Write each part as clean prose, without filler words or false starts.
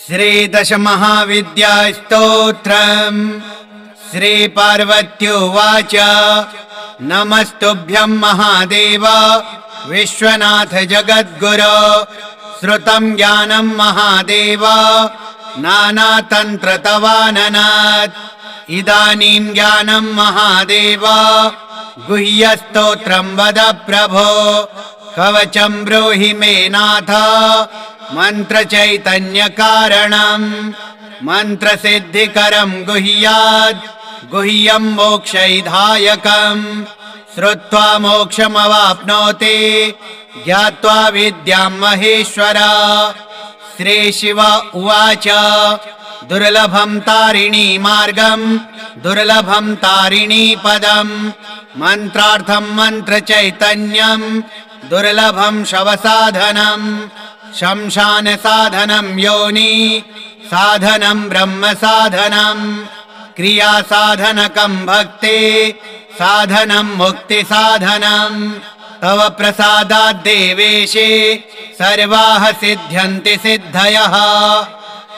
श्रीदशमहाविद्यास्तोत्रम्। श्रीपार्वत्युवाच नमस्तुभ्यं महादेव विश्वनाथ जगद्गुरो। श्रुतं ज्ञानं महादेव नानातन्त्रतवाननात्। इदानीं ज्ञानं महादेव गुह्यस्तोत्रं वद प्रभो। कवचं ब्रूहि मे नाथ मन्त्रचैतन्यकारणम्। मन्त्रसिद्धिकरं गुह्याद् गुह्यं मोक्षैधायकम्। श्रुत्वा मोक्षमवाप्नोति ज्ञात्वा विद्यां महेश्वर। श्रीशिव उवाच दुर्लभं तारिणी मार्गं दुर्लभं तारिणी पदम्। मन्त्रार्थं मन्त्रचैतन्यं दुर्लभं शवसाधनम्। शमशान साधनं योनि साधनं ब्रह्म साधनं। क्रिया साधनकं भक्ति साधनं मुक्ति साधनं। तव प्रसादात् देवेशे सर्वाः सिद्ध्यन्ति सिद्धयः।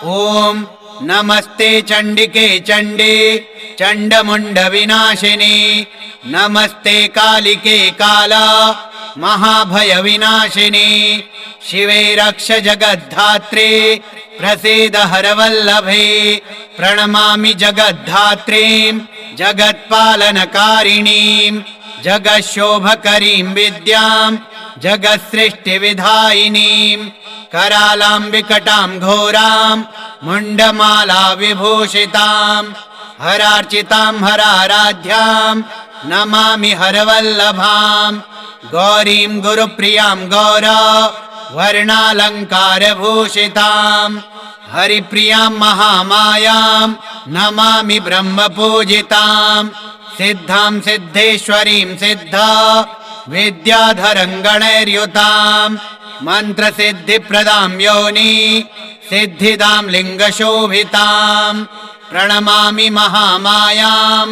ॐ नमस्ते चण्डिके चण्डे चण्डमुण्ड विनाशिनी। नमस्ते कालिके काला महाभय विनाशिनी। शिवे रक्ष जगद्धात्रे प्रसीद हरवल्लभे। प्रणमामि जगद्धात्रीं जगत्पालनकारिणीं। जगत्शोभकरीं विद्यां जगत्सृष्टिविधायिनीं। करालां विकटां घोरां मुण्डमाला विभूषितां। हरार्चितां हराराध्यां नमामि हरवल्लभां। गौरीं गुरुप्रियां गौरा वर्णालङ्कारभूषितां। हरिप्रियां महामायां नमामि ब्रह्मपूजितां। सिद्धां सिद्धेश्वरीं सिद्धा विद्याधरं गणैर्युतां। मन्त्रसिद्धिप्रदां योनि सिद्धिदां लिङ्गशोभितां। प्रणमामि महामायां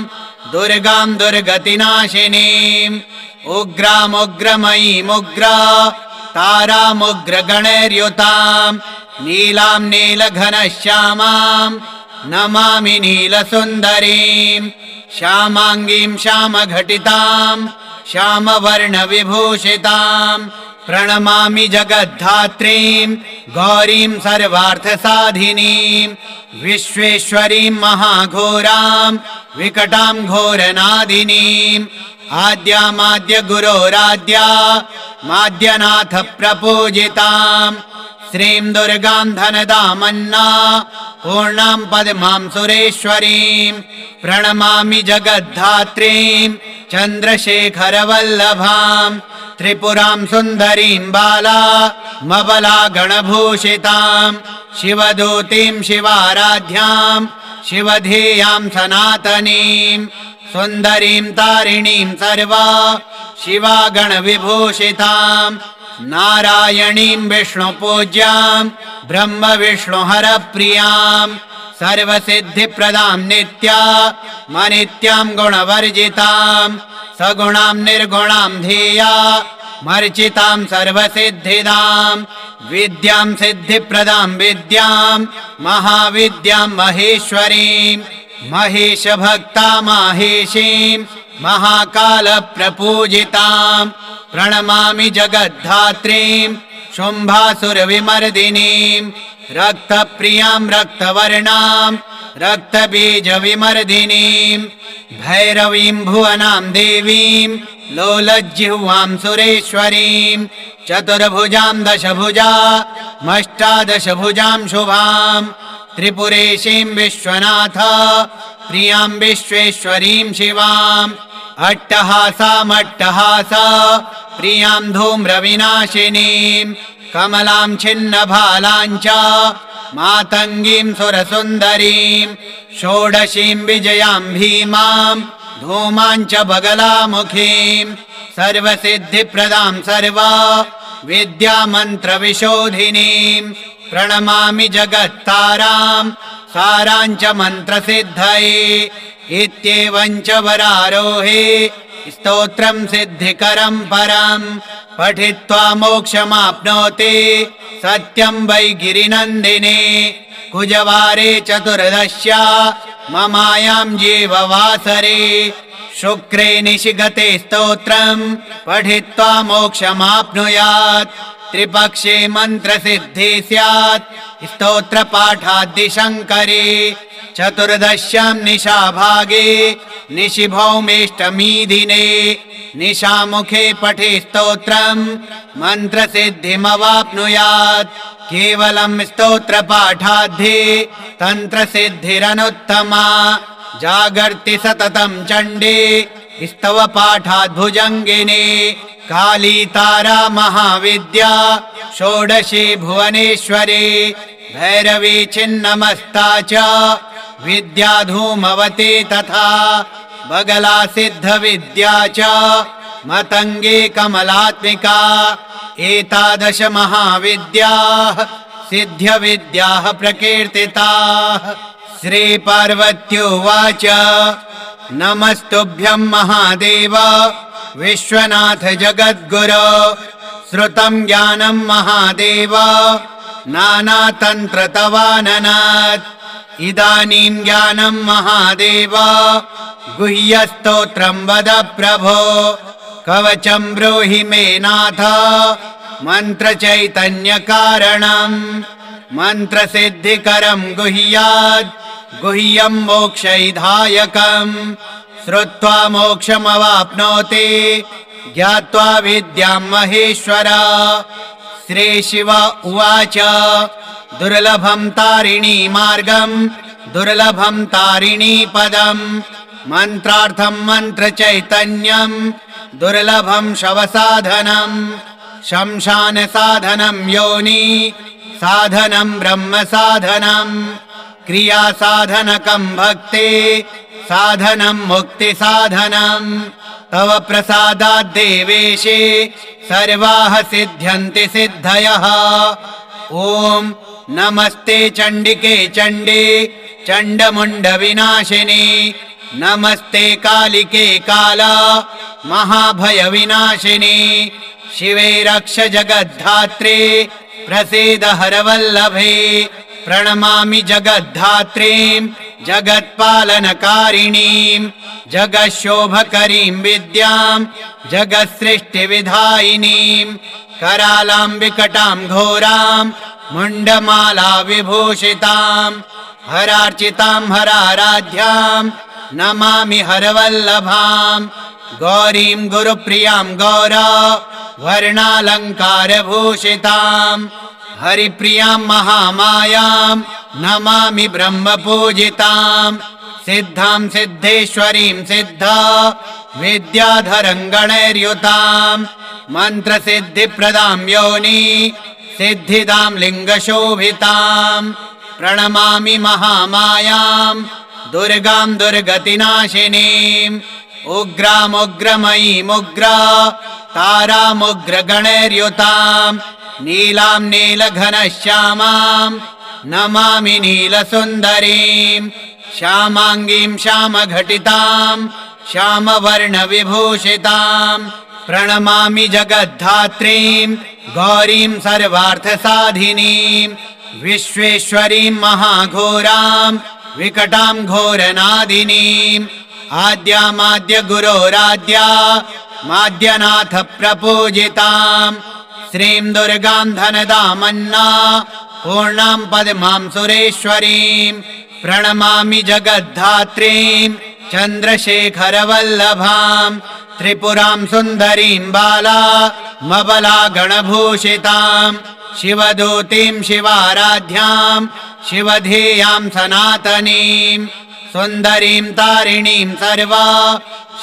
दुर्गां दुर्गतिनाशिनीम्। उग्रामुग्रमयीमुग्रा तारामुग्रगणैर्युतां। नीलां नीलघनश्यामां नमामि नीलसुन्दरीं। श्यामाङ्गीं श्यामघटितां श्यामवर्णविभूषितां। प्रणमामि जगद्धात्रीं गौरीं सर्वार्थसाधिनीं। विश्वेश्वरीं महाघोरां विकटां घोरनादिनीम्। आद्यामाद्य गुरोराद्या माद्यनाथ प्रपूजितां। श्रीं दुर्गां धनदामन्ना पूर्णां पद्मां सुरेश्वरीं। प्रणमामि जगद्धात्रीं चन्द्रशेखरवल्लभां। त्रिपुरां सुन्दरीं बाला मबला गणभूषितां। शिवदूतीं शिवाराध्यां शिवधेयां सनातनीं। सुन्दरीं तारिणीं सर्वा शिवागणविभूषितां। नारायणीं विष्णुपूज्यां ब्रह्मविष्णुहरप्रियां। सर्वसिद्धिप्रदां नित्या मनित्यां गुणवर्जितां। सगुणां निर्गुणां ध्येया मर्चितां सर्वसिद्धिदां। विद्यां सिद्धिप्रदां विद्यां महाविद्यां महेश्वरीं। महेशभक्ता माहेशीं महाकालप्रपूजितां। प्रणमामि जगद्धात्रीं शुम्भासुरविमर्दिनीं। रक्तप्रियां रक्तवर्णां रक्तबीजविमर्दिनीं। भैरवीं भुवनां देवीं लोलज्जिह्वां सुरेश्वरीं। चतुर्भुजां दशभुजा मष्टादशभुजां शुभां। त्रिपुरेशीं विश्वनाथ प्रियां विश्वेश्वरीं शिवाम्। अट्टहासामट्टहासा प्रियां धूम्रविनाशिनीं। कमलां छिन्नभालां च मातङ्गीं सुरसुन्दरीं। षोडशीं विजयां भीमां धूमां च बगलामुखीं। सर्वसिद्धिप्रदां सर्वा विद्यामन्त्रविशोधिनीं। प्रणमामि जगत्तारां सारां च मन्त्रसिद्धये। इत्येवं च वरारोहे स्तोत्रं सिद्धिकरं परं। पठित्वा मोक्षमाप्नोति सत्यं वै गिरिनन्दिने। कुजवारे चतुर्दश्या ममायां जीववासरे शुक्रे निशिगते स्तोत्रं पठित्वा मोक्षमाप्नुयात् त्रिपक्षे मन्त्रसिद्धि स्यात् स्तोत्रपाठाद्दिशङ्करे चतुर्दश्यां निशाभागे निशिभौमेष्टमी दिने निशामुखे पठे स्तोत्रं मन्त्रसिद्धिमवाप्नुयात् केवलं स्तोत्रपाठाद्धि तन्त्रसिद्धिरनुत्तमा जागर्ति सततं चण्डे स्तवपाठाद्भुजङ्गिनी काली तारा महाविद्या षोडशी भुवनेश्वरी भैरवी छिन्नमस्ता च विद्या धूमवती तथा बगला सिद्धविद्या च मतंगे कमलात्मिका एतादश महाविद्याः सिद्ध्यविद्याः प्रकीर्तिताः। श्रीपार्वत्युवाच नमस्तुभ्यं महादेव विश्वनाथ जगद्गुरो श्रुतं ज्ञानं महादेव नानातन्त्रतवाननात् इदानीं ज्ञानं महादेव गुह्यस्तोत्रं वद प्रभो कवचं ब्रूहि मे नाथ मन्त्रचैतन्यकारणं मन्त्रसिद्धिकरं गुह्यात् गुह्यं मोक्षैधायकं श्रुत्वा मोक्षमवाप्नोति ज्ञात्वा विद्यां महेश्वर। श्रीशिव उवाच दुर्लभं तारिणी मार्गं दुर्लभं तारिणी पदं मन्त्रार्थं मन्त्रचैतन्यं दुर्लभं शवसाधनं शमशान साधनं योनि साधनं ब्रह्म साधनं क्रिया साधनकं भक्ति साधनं मुक्ति साधनं तव प्रसादात् देवेशे सर्वाः सिद्ध्यन्ति सिद्धयः। ॐ नमस्ते चण्डिके चण्डे चण्डमुण्ड विनाशिनी नमस्ते कालिके काला महाभय विनाशिनी शिवे रक्ष जगद्धात्रे प्रसीद हरवल्लभे प्रणमामि जगद्धात्रीं जगत्पालनकारिणीं जगच्छोभकरीं विद्यां जगत्सृष्टिविधायिनीं करालां विकटां घोरां मुण्डमाला विभूषितां हरार्चितां हराराध्यां नमामि हरवल्लभां गौरीं गुरुप्रियां गौरा वर्णालङ्कारभूषितां हरिप्रियां महामायां नमामि ब्रह्मपूजितां सिद्धां सिद्धेश्वरीं सिद्धा विद्याधरं गणैर्युतां मन्त्रसिद्धिप्रदां योनि सिद्धिदां लिङ्गशोभितां प्रणमामि महामायां दुर्गां दुर्गतिनाशिनीम् उग्रामुग्रमयीमुग्रा तारामुग्रगणैर्युतां नीलां नीलघनश्यामां नमामि नीलसुन्दरीं श्यामाङ्गीं श्यामघटितां श्यामवर्णविभूषितां प्रणमामि जगद्धात्रीं गौरीं सर्वार्थसाधिनीं विश्वेश्वरीं महाघोरां विकटां घोरनादिनीम् आद्यामाद्य गुरोराद्या माद्यनाथ प्रपूजितां श्रीं दुर्गां धनदामन्ना पूर्णां पद्मां सुरेश्वरीं प्रणमामि जगद्धात्रीं चन्द्रशेखरवल्लभां त्रिपुरां सुन्दरीं बाला मबला गणभूषितां शिवदूतीं शिवाराध्यां शिवधेयां सनातनीं सुन्दरीं तारिणीं सर्वा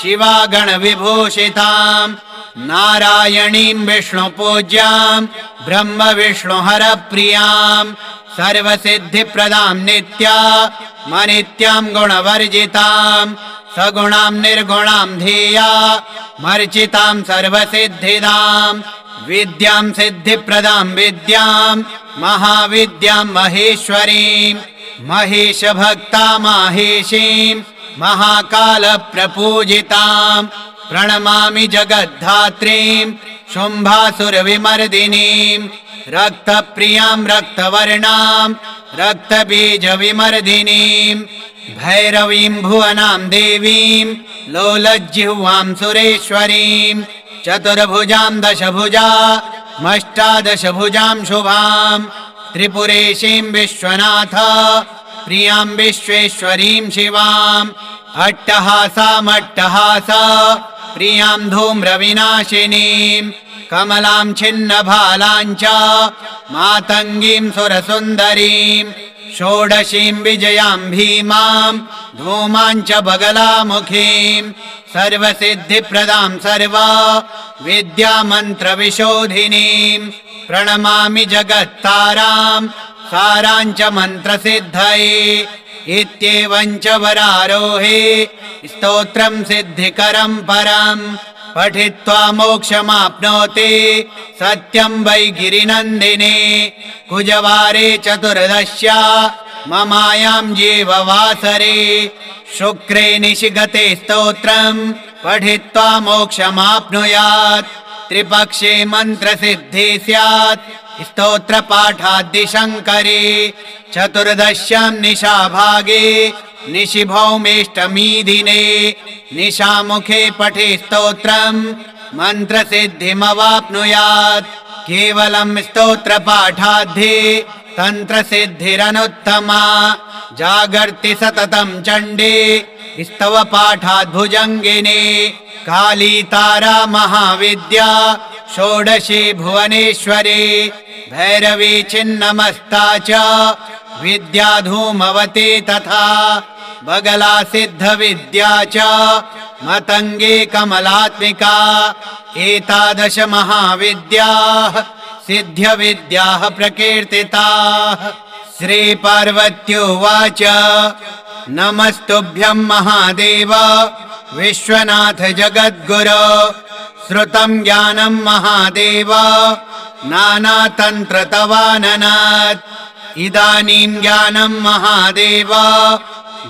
शिवागणविभूषितां नारायणीं विष्णुपूज्यां ब्रह्मविष्णुहरप्रियां सर्वसिद्धिप्रदां नित्या मनित्यां गुणवर्जितां सगुणां निर्गुणां ध्येया मर्चितां सर्वसिद्धिदां विद्यां सिद्धिप्रदां विद्यां महाविद्यां महेश्वरीं महेशभक्ता माहेशीं महाकालप्रपूजितां प्रणमामि जगद्धात्रीं शुम्भासुरविमर्दिनीं रक्तप्रियां रक्तवर्णां रक्तबीजविमर्दिनीं भैरवीं भुवनां देवीं लोलज्जिह्वां सुरेश्वरीं चतुर्भुजां दशभुजामष्टादशभुजां शुभां त्रिपुरेशीं विश्वनाथ प्रियां विश्वेश्वरीं शिवाम् अट्टहासामट्टहासा प्रियां धूम्रविनाशिनीं कमलां छिन्नभालां च मातङ्गीं सुरसुन्दरीं षोडशीं विजयां भीमां धूमां च बगलामुखीं सर्वसिद्धिप्रदां सर्वा विद्यामन्त्रविशोधिनीं प्रणमामि जगत्तारां सारां च मन्त्रसिद्धये इत्येवं च वरारोहे स्तोत्रं सिद्धिकरं परं पठित्वा मोक्षमाप्नोति सत्यं वै गिरिनन्दिने कुजवारे चतुर्दश्या ममायां जीववासरे शुक्रे निशिगते स्तोत्रं पठित्वा मोक्षमाप्नुयात् त्रिपक्षे मन्त्रसिद्धि स्यात् स्तोत्रपाठाद्दिशङ्करे चतुर्दश्यां निशाभागे निशिभौमेष्टमी दिने निशामुखे पठे स्तोत्रं मन्त्रसिद्धिमवाप्नुयात् केवलं स्तोत्रपाठाद्धि तन्त्रसिद्धिरनुत्तमा जागर्ति सततं चण्डे स्तवपाठाद्भुजङ्गिने काली तारा महाविद्या षोडशी भुवनेश्वरी भैरवी छिन्नमस्ता च विद्या धूमवती तथा बगला सिद्धविद्या च मतङ्गे कमलात्मिका एतादश महाविद्याः सिद्ध्यविद्याः प्रकीर्तिताः। श्रीपार्वत्युवाच नमस्तुभ्यं महादेव विश्वनाथ जगद्गुरो श्रुतं ज्ञानं महादेव नानातन्त्रतवाननात् इदानीं ज्ञानं महादेव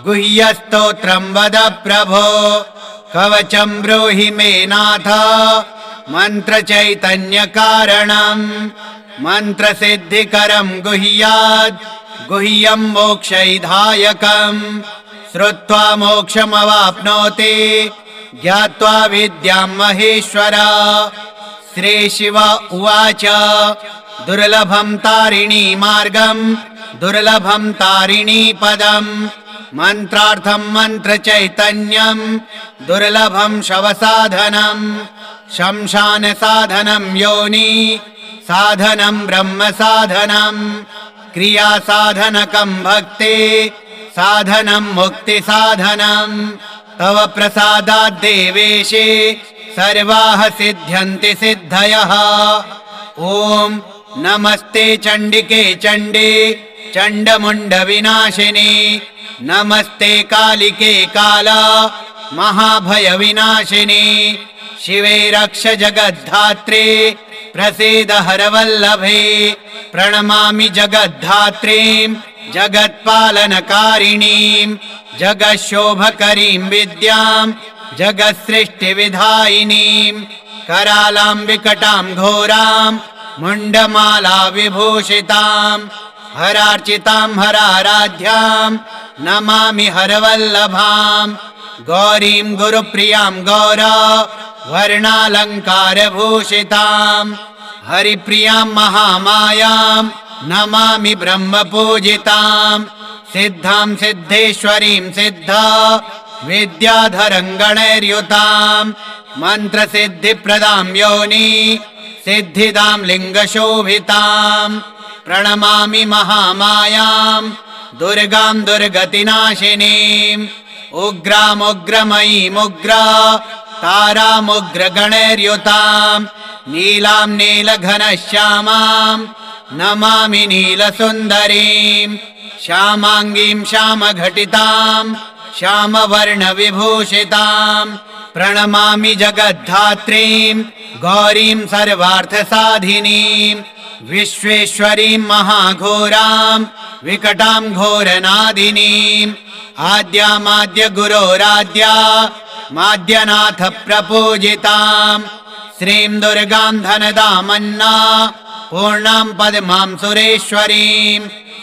गुह्यस्तोत्रं वद प्रभो कवचं ब्रूहि मे नाथ मन्त्रचैतन्यकारणं मन्त्रसिद्धिकरं गुह्याद् गुह्यं मोक्षैधायकं श्रुत्वा मोक्षमवाप्नोति ज्ञात्वा विद्यां महेश्वर। श्रीशिव उवाच दुर्लभं तारिणी मार्गं दुर्लभं तारिणी पदं मन्त्रार्थं मन्त्रचैतन्यं दुर्लभं शवसाधनं शमशान साधनं योनि साधनं ब्रह्म साधनं क्रिया साधनकं भक्ति साधनं मुक्ति साधनं तव प्रसादात् देवेशे सर्वाः सिद्ध्यन्ति सिद्धयः। ॐ नमस्ते चण्डिके चण्डे चण्डमुण्डविनाशिनी नमस्ते कालिके काला महाभयविनाशिनी शिवे रक्ष जगद्धात्रे प्रसीद हरवल्लभे प्रणमामि जगद्धात्रीं जगत्पालनकारिणीं जगच्छोभकरीं विद्यां जगत्सृष्टिविधायिनीं करालां विकटां घोरां मुण्डमाला विभूषितां हरार्चितां हराराध्यां नमामि हरवल्लभां गौरीं गुरुप्रियां गौरा वर्णालङ्कारभूषितां हरिप्रियां महामायां नमामि ब्रह्मपूजितां सिद्धां सिद्धेश्वरीं सिद्धा विद्याधरं गणैर्युतां मन्त्रसिद्धिप्रदां योनि सिद्धिदां लिङ्गशोभितां प्रणमामि महामायां दुर्गां दुर्गतिनाशिनीम् उग्रामुग्रमयीमुग्रा तारामुग्रगणैर्युतां नीलां नीलघनश्यामां नमामि नीलसुन्दरीं श्यामाङ्गीं श्यामघटितां श्यामवर्णविभूषितां प्रणमामि जगद्धात्रीं गौरीं सर्वार्थसाधिनीं विश्वेश्वरीं महाघोरां विकटां घोरनादिनीं आद्यामाद्य गुरोराद्या माद्यनाथ प्रपूजितां श्रीं दुर्गां धनदामन्ना पूर्णां पद्मां सुरेश्वरीं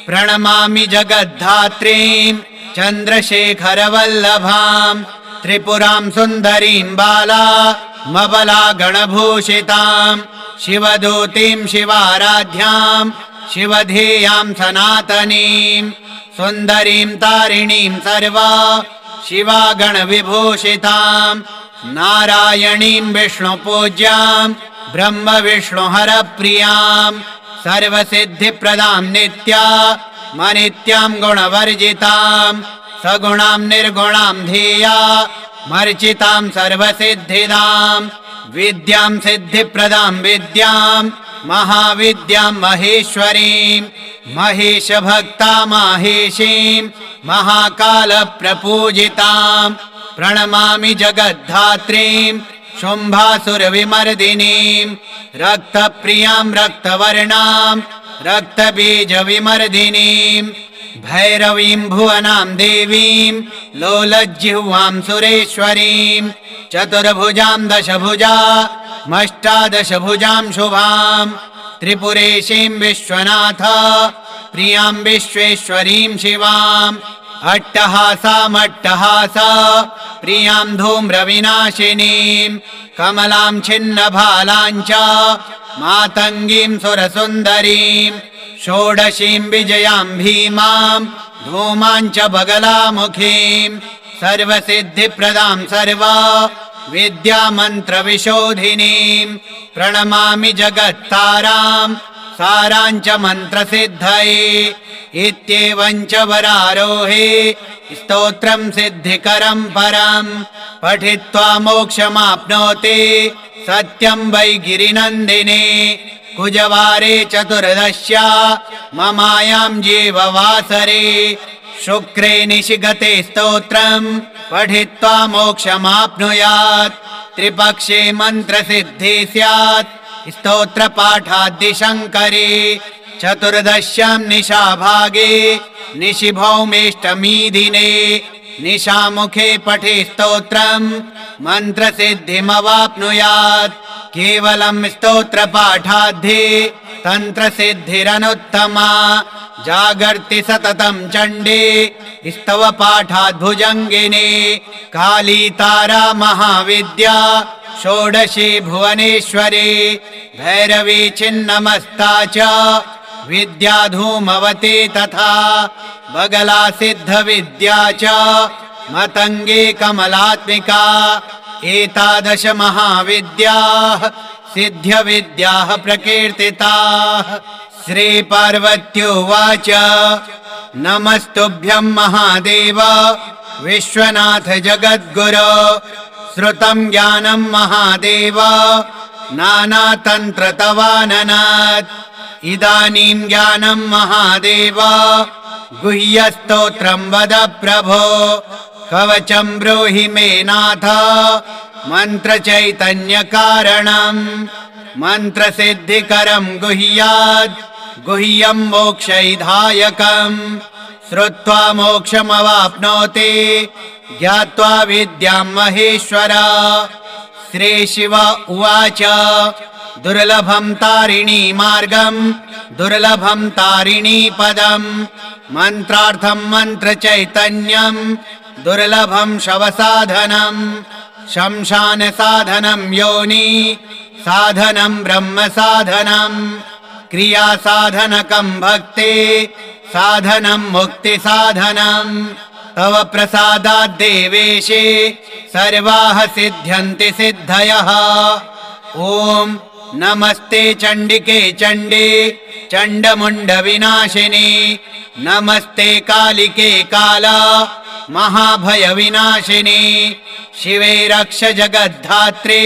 प्रणमामि जगद्धात्रीं चन्द्रशेखरवल्लभां त्रिपुरां सुन्दरीं बालामबला गणभूषितां शिवदूतीं शिवाराध्यां शिवधेयां सनातनीं सुन्दरीं तारिणीं सर्वा शिवागणविभूषितां नारायणीं विष्णुपूज्यां ब्रह्मविष्णुहरप्रियां सर्वसिद्धिप्रदां नित्यामनित्यां गुणवर्जितां सगुणां निर्गुणां ध्येयामर्चितां सर्वसिद्धिदां विद्यां सिद्धिप्रदां विद्यां महाविद्यां महेश्वरीं महेशभक्तामाहेशीं महाकालप्रपूजितां प्रणमामि जगद्धात्रीं शुम्भासुरविमर्दिनीं रक्तप्रियां रक्तवर्णां रक्तबीजविमर्दिनीं भैरवीं भुवनां देवीं लोलज्जिह्वां सुरेश्वरीं चतुर्भुजां दशभुजामष्टादशभुजां शुभां त्रिपुरेशीं विश्वनाथ प्रियां विश्वेश्वरीं शिवाम् अट्टहासामट्टहासा प्रियां धूम्रविनाशिनीं कमलां छिन्नभालां च मातङ्गीं सुरसुन्दरीं षोडशीं विजयां भीमां धूमां च बगलामुखीं सर्वसिद्धिप्रदां सर्वा विद्यामन्त्रविशोधिनीं प्रणमामि जगत्तारां सारां च मन्त्रसिद्धये इत्येवं च वरारोहे स्तोत्रं सिद्धिकरं परं पठित्वा मोक्षमाप्नोति सत्यं वै गिरिनन्दिने कुजवारे चतुर्दश्या ममायां जीववासरे शुक्रे निशिगते स्तोत्रं पठित्वा मोक्षमाप्नुयात् त्रिपक्षे मन्त्रसिद्धि स्यात् स्तोत्रपाठाद्दिशङ्करे चतुर्दश्यां निशाभागे निशिभौमेष्टमी दिने निशामुखे पठे स्तोत्रं मन्त्रसिद्धिमवाप्नुयात् केवलं स्तोत्रपाठाद्धि तन्त्रसिद्धिरनुत्तमा जागर्ति सततं चण्डे स्तवपाठाद्भुजङ्गिनी काली तारा महाविद्या षोडशी भुवनेश्वरी भैरवी छिन्नमस्ता च विद्या धूमवती तथा बगला सिद्धविद्या च मतङ्गे कमलात्मिका एतादश महाविद्याः सिद्ध्यविद्याः प्रकीर्तिताः श्रीपार्वत्युवाच नमस्तुभ्यं महादेव विश्वनाथ जगद्गुरो श्रुतं ज्ञानं महादेव नानातन्त्रतवाननात् इदानीं ज्ञानं महादेव गुह्यस्तोत्रं वद प्रभो कवचं ब्रूहि मे नाथ मन्त्रचैतन्यकारणं मन्त्रसिद्धिकरं गुह्यात् गुह्यं मोक्षैधायकं श्रुत्वा मोक्षमवाप्नोति ज्ञात्वा विद्यां महेश्वर श्रीशिव उवाच दुर्लभं तारिणी मार्गं दुर्लभं तारिणी पदं मन्त्रार्थं मन्त्रचैतन्यं दुर्लभं शवसाधनं शमशानसाधनं योनि साधनं ब्रह्मसाधनं क्रियासाधनकं भक्ति साधनं मुक्तिसाधनं तव प्रसादात् देवेशे सर्वाः सिद्ध्यन्ति सिद्धयः ॐ नमस्ते चण्डिके चण्डे चण्डमुण्डविनाशिनी नमस्ते कालिके काला महाभयविनाशिनी शिवे रक्ष जगद्धात्रे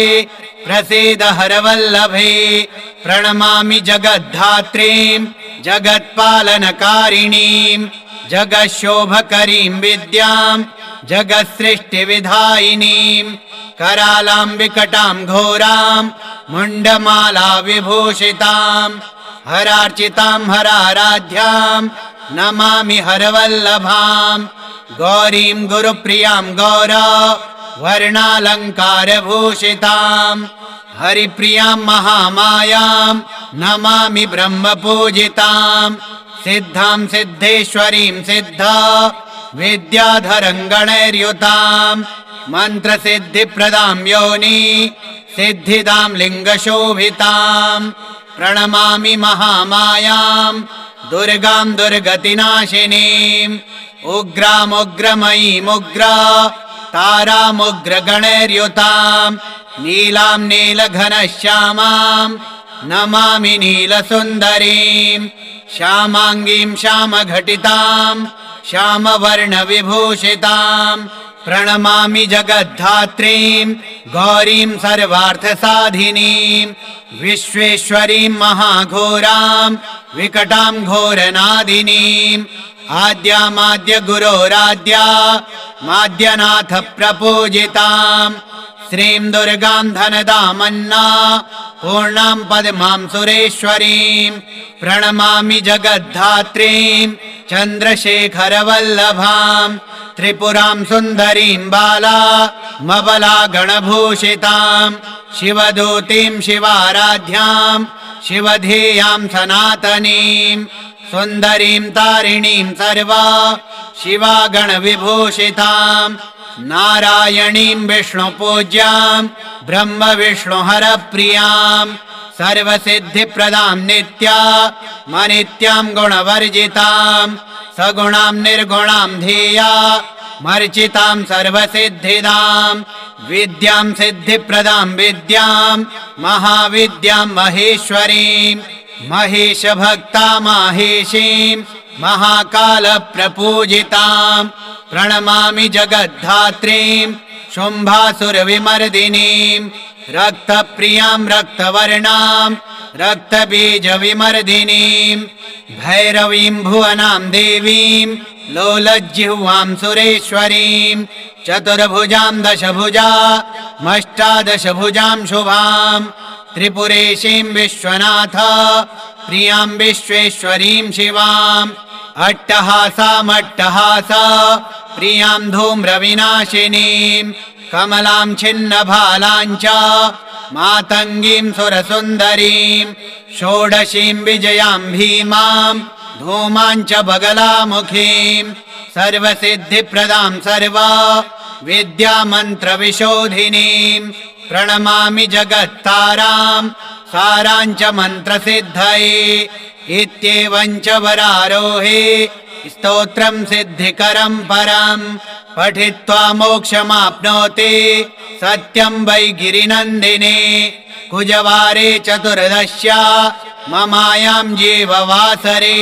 प्रसीद हरवल्लभे प्रणमामि जगद्धात्रीं जगत्पालनकारिणीं जगच्छोभकरीं विद्यां जगत्सृष्टिविधायिनीं करालां विकटां घोरां मुण्डमाला विभूषितां हरार्चितां हराराध्यां नमामि हरवल्लभां गौरीं गुरुप्रियां गौरा वर्णालङ्कारभूषितां हरिप्रियां महामायां नमामि ब्रह्मपूजितां सिद्धां सिद्धेश्वरीं सिद्धा विद्याधरं गणैर्युतां मन्त्रसिद्धिप्रदां योनि सिद्धिदां लिङ्गशोभितां प्रणमामि महामायां दुर्गां दुर्गतिनाशिनीम् उग्रामुग्रमयीमुग्रा तारामुग्रगणैर्युतां नीलां नीलघनश्यामां नमामि नीलसुन्दरीं श्यामाङ्गीं श्यामघटितां श्यामवर्णविभूषितां प्रणमामि जगद्धात्रीं गौरीं सर्वार्थसाधिनीं विश्वेश्वरीं महाघोरां विकटां घोरनादिनीम् आद्यामाद्य गुरोराद्या माद्यनाथ प्रपूजितां श्रीं दुर्गां धनदामन्ना पूर्णां पद्मां सुरेश्वरीं प्रणमामि जगद्धात्रीं चन्द्रशेखरवल्लभां त्रिपुरां सुन्दरीं बाला मबला गणभूषितां शिवदूतीं शिवाराध्यां शिवधेयां सनातनीं सुन्दरीं तारिणीं सर्वा शिवागणविभूषितां नारायणीं विष्णुपूज्यां ब्रह्मविष्णुहरप्रियां सर्वसिद्धिप्रदां नित्या मनित्यां गुणवर्जितां सगुणां निर्गुणां ध्येया मर्चितां सर्वसिद्धिदां विद्यां सिद्धिप्रदां विद्यां महाविद्यां महेश्वरीं महेशभक्ता माहेशीं महाकालप्रपूजितां प्रणमामि जगद्धात्रीं शुम्भासुरविमर्दिनीं रक्तप्रियां रक्तवर्णां रक्तबीजविमर्दिनीं भैरवीं भुवनां देवीं लोलज्जिह्वां सुरेश्वरीं चतुर्भुजां दशभुजा मष्टादशभुजां शुभां त्रिपुरेशीं विश्वनाथ प्रियां विश्वेश्वरीं शिवाम् अट्टहासामट्टहासा प्रियां धूम्रविनाशिनीं कमलां छिन्नभालां च मातङ्गीं सुरसुन्दरीं षोडशीं विजयां भीमां धूमां च बगलामुखीं सर्वसिद्धिप्रदां सर्वा विद्यामन्त्रविशोधिनीं प्रणमामि जगत्तारां सारां च मन्त्रसिद्धये इत्येवं च वरारोहे स्तोत्रं सिद्धिकरं परं पठित्वा मोक्षमाप्नोति सत्यं वै गिरिनन्दिने कुजवारे चतुर्दश्या ममायां जीववासरे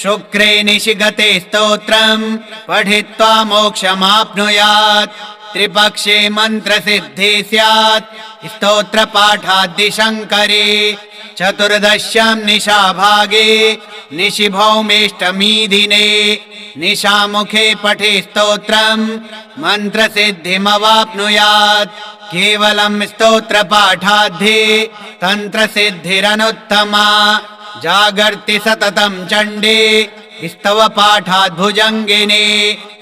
शुक्रे निशिगते स्तोत्रं पठित्वा मोक्षमाप्नुयात् त्रिपक्षे मन्त्रसिद्धि स्यात् स्तोत्रपाठाद्दिशङ्करे चतुर्दश्यां निशाभागे निशिभौमेष्टमीदिने निशामुखे पठे स्तोत्रं मन्त्रसिद्धिमवाप्नुयात् केवलं स्तोत्रपाठाद्धि तन्त्रसिद्धिरनुत्तमा जागर्ति सततं चण्डे स्तवपाठाद्भुजङ्गिने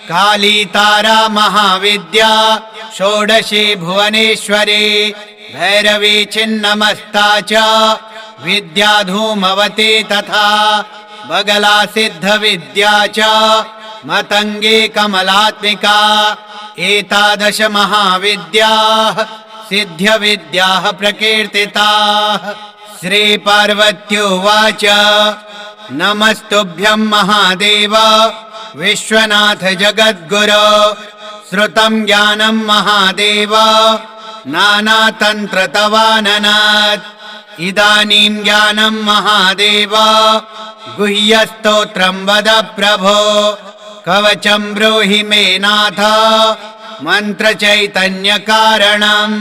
काली तारा महाविद्या षोडशी भुवनेश्वरी भैरवी छिन्नमस्ता च विद्या धूमवती तथा बगला सिद्धविद्या च मतङ्गे कमलात्मिका एतादश महाविद्याः सिद्ध्यविद्याः प्रकीर्तिताः श्रीपार्वत्युवाच नमस्तुभ्यं महादेव विश्वनाथ जगद्गुरो श्रुतं ज्ञानं महादेव नानातन्त्रतवाननात् इदानीं ज्ञानं महादेव गुह्यस्तोत्रं वद प्रभो कवचं ब्रूहि मे नाथ मन्त्रचैतन्यकारणं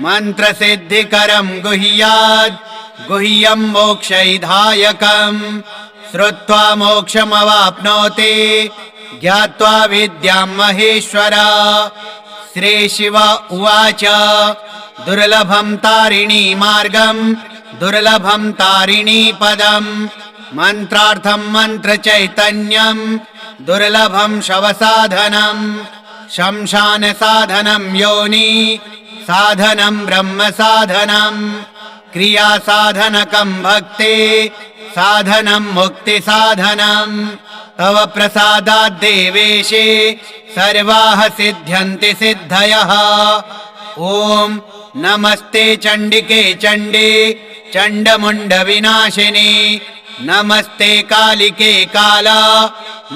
मन्त्रसिद्धिकरं गुह्यात् गुह्यं मोक्षैधायकं श्रुत्वा मोक्षमवाप्नोति ज्ञात्वा विद्यां महेश्वर श्रीशिव उवाच दुर्लभं तारिणी मार्गं दुर्लभं तारिणी पदं मन्त्रार्थं मन्त्रचैतन्यं दुर्लभं शवसाधनं शमशानसाधनं योनि साधनं ब्रह्मसाधनं क्रियासाधनकं भक्ति साधनं मुक्तिसाधनं तव प्रसादात् देवेशे सर्वाः सिद्ध्यन्ति सिद्धयः। ॐ नमस्ते चण्डिके चण्डे चण्डमुण्डविनाशिनी नमस्ते कालिके काला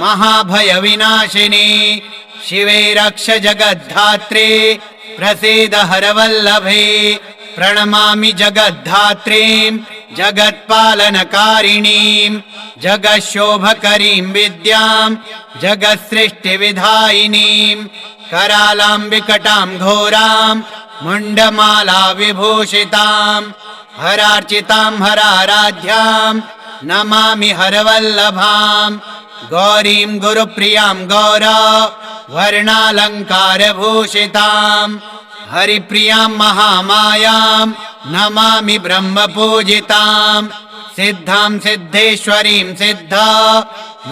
महाभयविनाशिनी शिवे रक्ष जगद्धात्रे प्रसीद हरवल्लभे प्रणमामि जगद्धात्रीं जगत्पालनकारिणीं जगच्छोभकरीं विद्यां जगत्सृष्टिविधायिनीं करालां विकटां घोरां मुण्डमाला विभूषितां हरार्चितां हराराध्यां नमामि हरवल्लभां गौरीं गुरुप्रियां गौरा वर्णालङ्कारभूषितां हरिप्रियां महामायां नमामि ब्रह्मपूजितां सिद्धां सिद्धेश्वरीं सिद्धा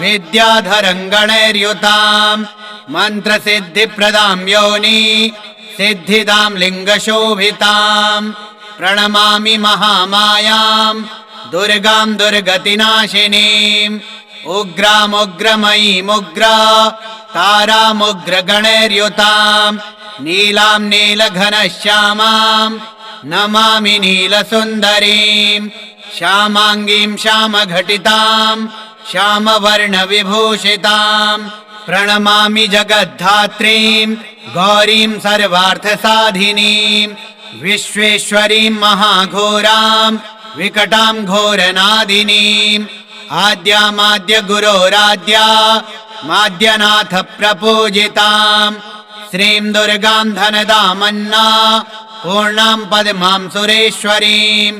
विद्याधरङ्गणैर्युतां मन्त्रसिद्धिप्रदां योनि सिद्धिदां लिङ्गशोभितां प्रणमामि महामायां दुर्गां दुर्गतिनाशिनीम् उग्रामुग्रमयीमुग्रा तारामुग्रगणैर्युतां नीलां नीलघनश्यामां नमामि नीलसुन्दरीं श्यामाङ्गीं श्यामघटितां श्यामवर्णविभूषितां प्रणमामि जगद्धात्रीं गौरीं सर्वार्थसाधिनीं विश्वेश्वरीं महाघोरां विकटां घोरनादिनीम् आद्यामाद्य गुरोराद्या माद्यनाथ प्रपूजितां श्रीं दुर्गां धनदामन्ना पूर्णां पद्मां सुरेश्वरीं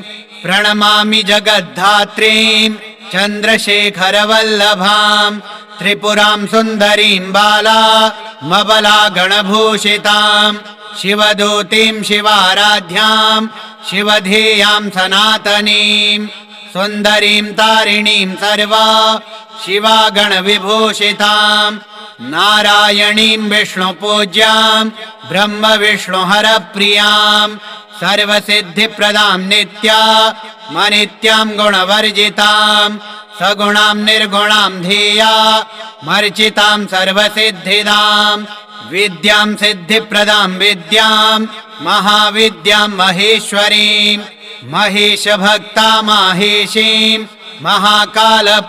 प्रणमामि जगद्धात्रीं चन्द्रशेखरवल्लभां त्रिपुरां सुन्दरीं बाला मबला गणभूषितां शिवदूतीं शिवाराध्यां शिवधेयां सनातनीं सुन्दरीं तारिणीं सर्वा शिवागणविभूषितां नारायणीं विष्णुपूज्यां ब्रह्मविष्णुहरप्रियां सर्वसिद्धिप्रदां नित्या मनित्यां गुणवर्जितां सगुणां निर्गुणां ध्येया मर्चितां सर्वसिद्धिदां विद्यां सिद्धिप्रदां विद्यां महाविद्यां महेश्वरीं महेशभक्ता माहेशीं महाकालप्रपूजितां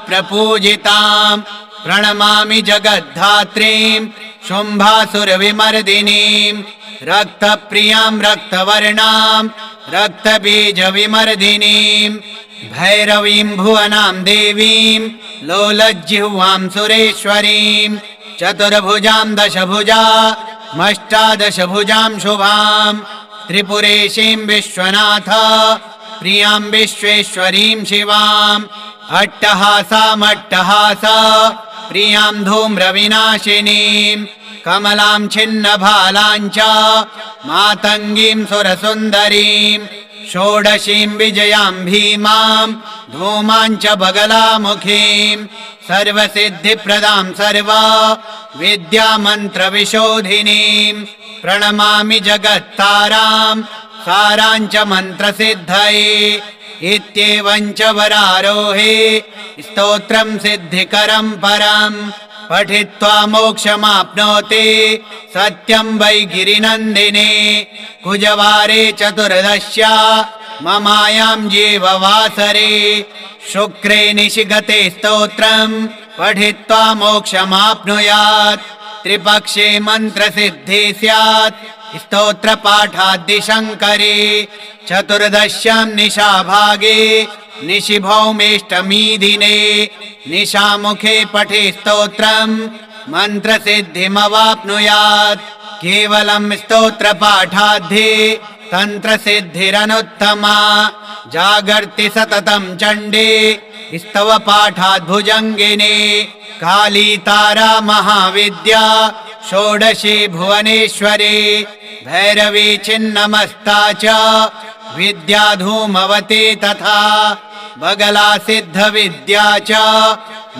प्रणमामि जगद्धात्रीं शुम्भासुरविमर्दिनीं रक्तप्रियां रक्तवर्णां रक्तबीजविमर्दिनीं भैरवीं भुवनां देवीं लोलज्जिह्वां सुरेश्वरीं चतुर्भुजां दशभुजा मष्टादशभुजां शुभां त्रिपुरेशीं विश्वनाथ प्रियां विश्वेश्वरीं शिवां अट्टहासामट्टहासा प्रियां धूम्रविनाशिनीं कमलां छिन्नभालां च मातङ्गीं सुरसुन्दरीं षोडशीं विजयां भीमां धूमां च बगलामुखीं सर्वसिद्धिप्रदां सर्वा विद्यामन्त्रविशोधिनीं प्रणमामि जगत्तारां सारां च मन्त्रसिद्धये इत्येवं च वरारोहे स्तोत्रं सिद्धिकरं परं पठित्वा मोक्षमाप्नोति सत्यं वै गिरिनन्दिने कुजवारे चतुर्दश्या ममायां जीववासरे शुक्रे निशिगते स्तोत्रं पठित्वा मोक्षमाप्नुयात् त्रिपक्षे मन्त्रसिद्धि स्यात् स्तोत्रपाठाद्दिशङ्करे चतुर्दश्यां निशाभागे निशिभौमेष्टमी दिने निशामुखे पठे स्तोत्रं मन्त्रसिद्धिमवाप्नुयात् केवलं स्तोत्रपाठाद्धि तन्त्रसिद्धिरनुत्तमा जागर्ति सततं चण्डे स्तवपाठाद्भुजङ्गिने काली तारा महाविद्या षोडशी भुवनेश्वरी भैरवी छिन्नमस्ता च विद्या धूमवती तथा बगला सिद्धविद्या च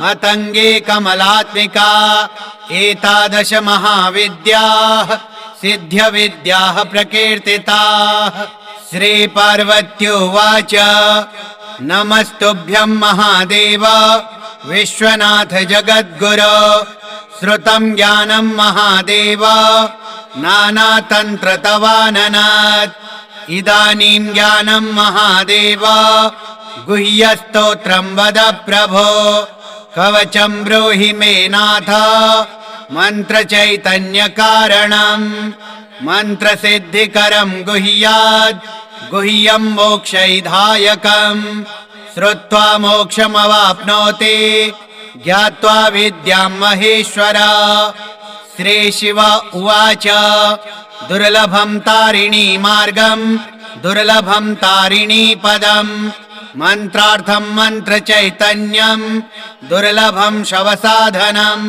मतङ्गे कमलात्मिका एतादश महाविद्याः सिद्ध्यविद्याः प्रकीर्तिताः श्रीपार्वत्युवाच नमस्तुभ्यं महादेव विश्वनाथ जगद्गुरो श्रुतं ज्ञानं महादेव नानातन्त्रतवाननात् इदानीं ज्ञानं महादेव गुह्यस्तोत्रं वद प्रभो कवचं ब्रूहि मे नाथ मन्त्रचैतन्यकारणं मन्त्रसिद्धिकरं गुह्यात् गुह्यं मोक्षैधायकं श्रुत्वा मोक्षमवाप्नोति ज्ञात्वा विद्यां महेश्वर। श्रीशिव उवाच दुर्लभं तारिणी मार्गं दुर्लभं तारिणी पदं मन्त्रार्थं मन्त्रचैतन्यं दुर्लभं शवसाधनं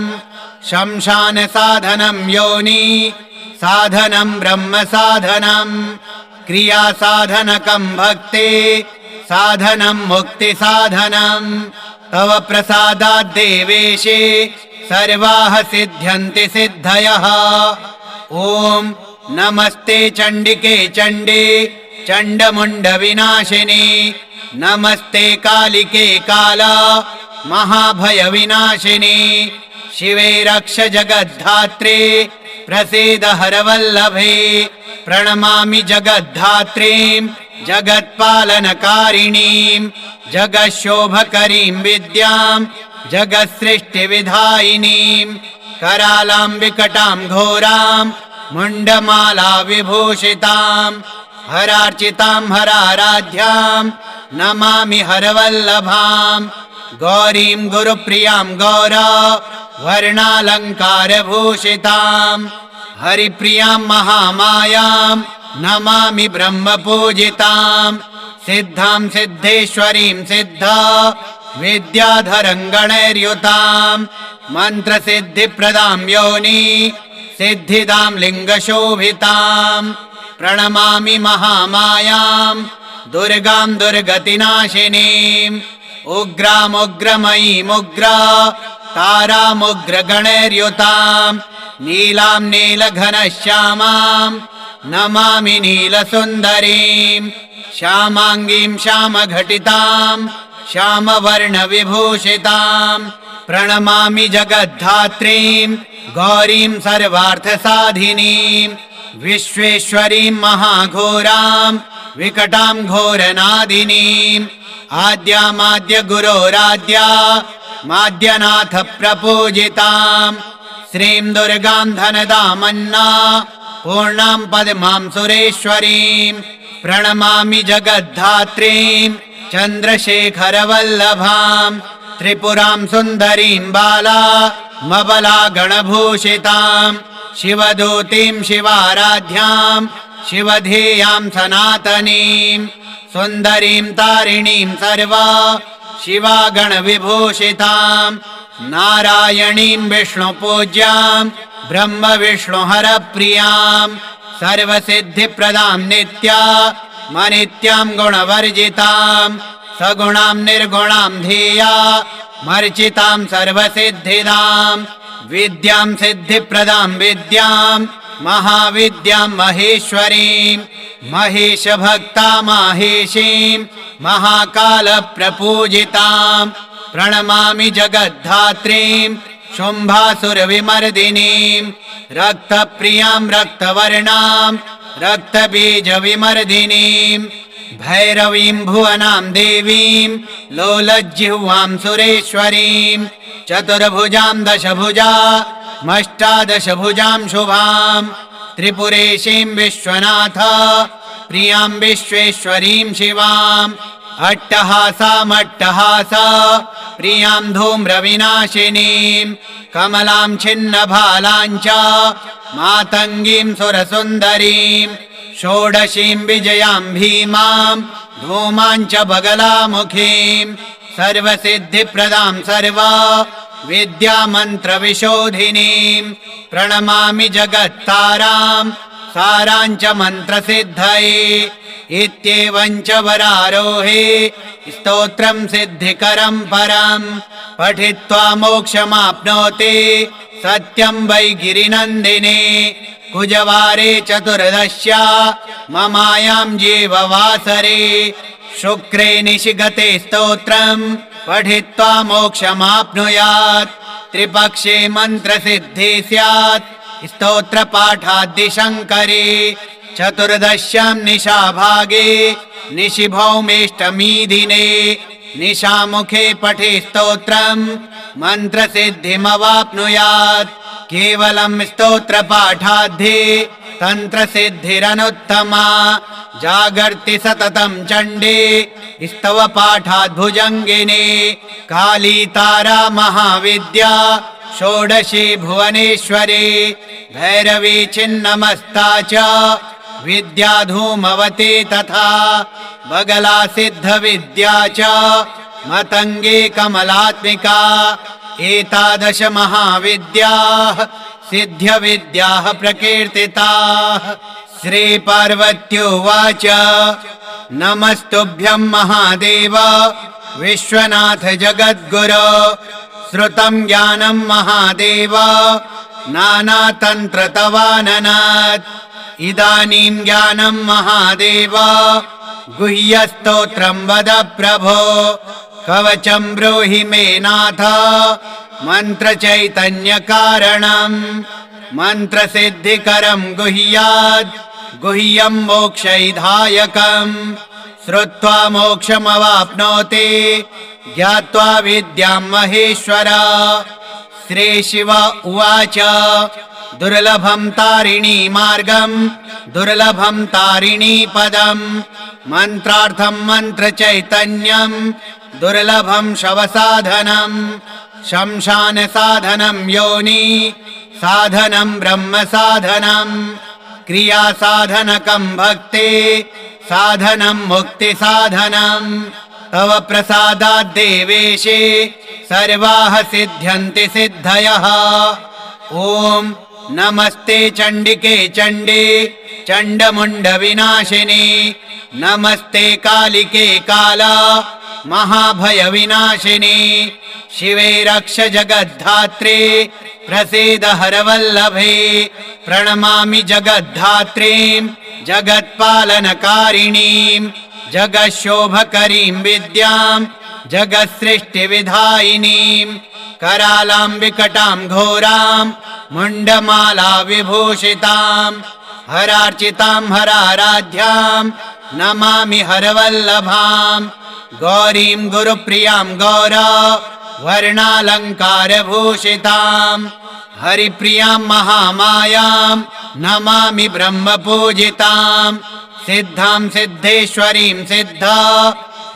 शमशान साधनं योनि साधनं ब्रह्म साधनं क्रिया साधनकं भक्ति साधनं मुक्ति साधनं तव प्रसादात् देवेशे सर्वाः सिद्ध्यन्ति सिद्धयः। ॐ नमस्ते चण्डिके चण्डे चण्डमुण्ड विनाशिनी नमस्ते कालिके काला महाभय विनाशिनी शिवे रक्ष जगद्धात्रे प्रसीद हरवल्लभे प्रणमामि जगद्धात्रीं जगत्पालनकारिणीं जगच्छोभकरीं विद्यां जगत्सृष्टिविधायिनीं करालां विकटां घोरां मुण्डमाला विभूषितां हरार्चितां हराराध्यां नमामि हरवल्लभां गौरीं गुरुप्रियां गौरा वर्णालङ्कारभूषितां हरिप्रियां महामायां नमामि ब्रह्मपूजितां सिद्धां सिद्धेश्वरीं सिद्धा विद्याधरं गणैर्युतां मन्त्रसिद्धिप्रदां योनि सिद्धिदां लिङ्गशोभितां प्रणमामि महामायां दुर्गां दुर्गतिनाशिनीम् उग्रामुग्रमयीमुग्रा तारामुग्रगणैर्युतां नीलां नीलघनश्यामां नमामि नीलसुन्दरीं श्यामाङ्गीं श्यामघटितां श्यामवर्णविभूषितां प्रणमामि जगद्धात्रीं गौरीं सर्वार्थसाधिनीं विश्वेश्वरीं महाघोरां विकटां घोरनादिनीं आद्यामाद्य गुरोराद्या माद्यनाथ प्रपूजितां श्रीं दुर्गां धनदामन्ना पूर्णां पद्मां सुरेश्वरीं प्रणमामि जगद्धात्रीं चन्द्रशेखरवल्लभां त्रिपुरां सुन्दरीं बाला मबला गणभूषितां शिवदूतीं शिवाराध्यां शिवधेयां सनातनीं सुन्दरीं तारिणीं सर्वा शिवागणविभूषितां नारायणीं विष्णुपूज्यां ब्रह्मविष्णुहरप्रियां सर्वसिद्धिप्रदां नित्या मनित्यां गुणवर्जितां सगुणां निर्गुणां ध्येया मर्चितां सर्वसिद्धिदां विद्यां सिद्धिप्रदां विद्यां महाविद्यां महेश्वरीं महेशभक्ता माहेशीं महाकालप्रपूजितां प्रणमामि जगद्धात्रीं शुम्भासुरविमर्दिनीं रक्तप्रियां रक्तवर्णां रक्तबीजविमर्दिनीं भैरवीं भुवनां देवीं लोलज्जिह्वां सुरेश्वरीं चतुर्भुजां दशभुजा मष्टादशभुजां शुभां त्रिपुरेशीं विश्वनाथ प्रियां विश्वेश्वरीं शिवां अट्टहासामट्टहासा प्रियां धूम्रविनाशिनीं कमलां छिन्नभालां च मातङ्गीं सुरसुन्दरीं षोडशीं विजयां भीमां धूमां च बगलामुखीं सर्वसिद्धिप्रदां सर्वा विद्यामन्त्रविशोधिनीं प्रणमामि जगत्तारां सारां च मन्त्रसिद्धये इत्येवं च वरारोहे स्तोत्रं सिद्धिकरं परं पठित्वा मोक्षमाप्नोति सत्यं वै गिरिनन्दिने कुजवारे चतुर्दश्या ममायां जीववासरे शुक्रे निशिगते स्तोत्रं पठित्वा मोक्षमाप्नुयात् त्रिपक्षे मन्त्रसिद्धि स्यात् स्तोत्रपाठाद्दिशङ्करे चतुर्दश्यां निशाभागे निशिभौमेष्टमी दिने निशामुखे पठे स्तोत्रं मन्त्रसिद्धिमवाप्नुयात् केवलं स्तोत्रपाठाद्धि तन्त्रसिद्धिरनुत्तमा जागर्ति सततं चण्डे स्तवपाठाद्भुजङ्गिने काली तारा महाविद्या षोडशी भुवनेश्वरी भैरवी छिन्नमस्ता च विद्या धूमवती तथा बगला सिद्धविद्या च मतङ्गे कमलात्मिका एतादश महाविद्याः सिद्ध्यविद्याः प्रकीर्तिताः। श्रीपार्वत्युवाच नमस्तुभ्यं महादेव विश्वनाथ जगद्गुरो श्रुतं ज्ञानं महादेव नानातन्त्रतवाननात् इदानीं ज्ञानं महादेव गुह्यस्तोत्रं वद प्रभो कवचं ब्रूहि मे नाथ मन्त्रचैतन्यकारणं मन्त्रसिद्धिकरं गुह्याद् गुह्यं मोक्षैधायकं श्रुत्वा मोक्षमवाप्नोति ज्ञात्वा विद्यां महेश्वर। श्रीशिव उवाच दुर्लभं तारिणी मार्गं दुर्लभं तारिणी पदं मन्त्रार्थं मन्त्रचैतन्यं दुर्लभं शवसाधनं शमशान साधनं योनि साधनं ब्रह्म साधनं क्रिया साधनकं भक्ति साधनं मुक्ति साधनं तव प्रसादात् देवेशे सर्वाः सिद्ध्यन्ति सिद्धयः। ॐ नमस्ते चण्डिके चण्डे चण्डमुण्डविनाशिनी नमस्ते कालिके काला महाभयविनाशिनी शिवे रक्ष जगद्धात्रे प्रसीद हरवल्लभे प्रणमामि जगद्धात्रीं जगत्पालनकारिणीं जगच्छोभकरीं विद्यां जगत्सृष्टिविधायिनीं करालां विकटां घोरां मुण्डमाला विभूषितां हरार्चितां हराराध्यां नमामि हरवल्लभां गौरीं गुरुप्रियां गौरा वर्णालङ्कारभूषितां हरिप्रियां महामायां नमामि ब्रह्मपूजितां सिद्धां सिद्धेश्वरीं सिद्धा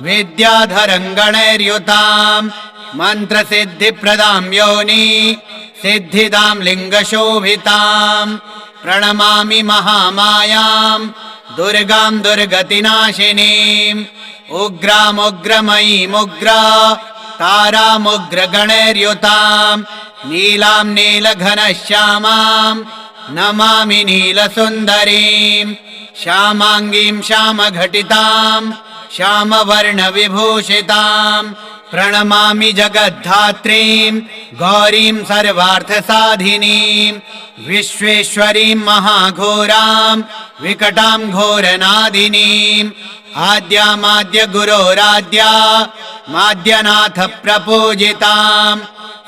विद्याधरं गणैर्युतां मन्त्रसिद्धिप्रदां योनि सिद्धिदां लिङ्गशोभितां प्रणमामि महामायां दुर्गां दुर्गतिनाशिनीम् उग्रामुग्रमयीमुग्रा तारामुग्रगणैर्युतां नीलां नीलघनश्यामां नमामि नीलसुन्दरीं श्यामाङ्गीं श्यामघटितां श्यामवर्णविभूषितां प्रणमामि जगद्धात्रीं गौरीं सर्वार्थसाधिनीं विश्वेश्वरीं महाघोरां विकटां घोरनादिनीम् आद्यामाद्य गुरोराद्या माद्यनाथ प्रपूजितां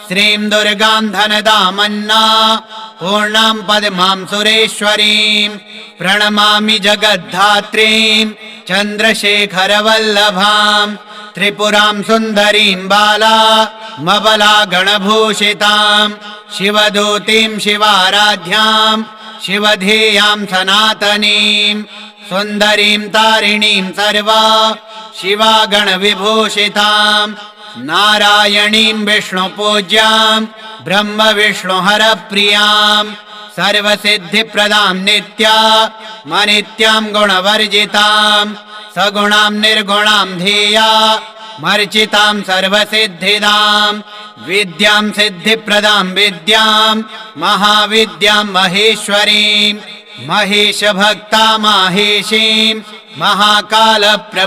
श्रीं दुर्गां धनदामन्ना पूर्णां पद्मां सुरेश्वरीं प्रणमामि जगद्धात्रीं चन्द्रशेखरवल्लभां त्रिपुरां सुन्दरीं बाला मबला गणभूषितां शिवदूतीं शिवाराध्यां शिवधेयां सनातनीं सुन्दरीं तारिणीं सर्वा शिवागणविभूषितां नारायणीं विष्णुपूज्यां ब्रह्मविष्णुहरप्रियां सर्वसिद्धिप्रदां नित्या मनित्यां गुणवर्जितां सगुणां निर्गुणां ध्येया मर्चितां सर्वसिद्धिदां विद्यां सिद्धिप्रदां विद्यां महाविद्यां महेश्वरीं महेशभक्ता माहेशीं महाकालप्रपूजितां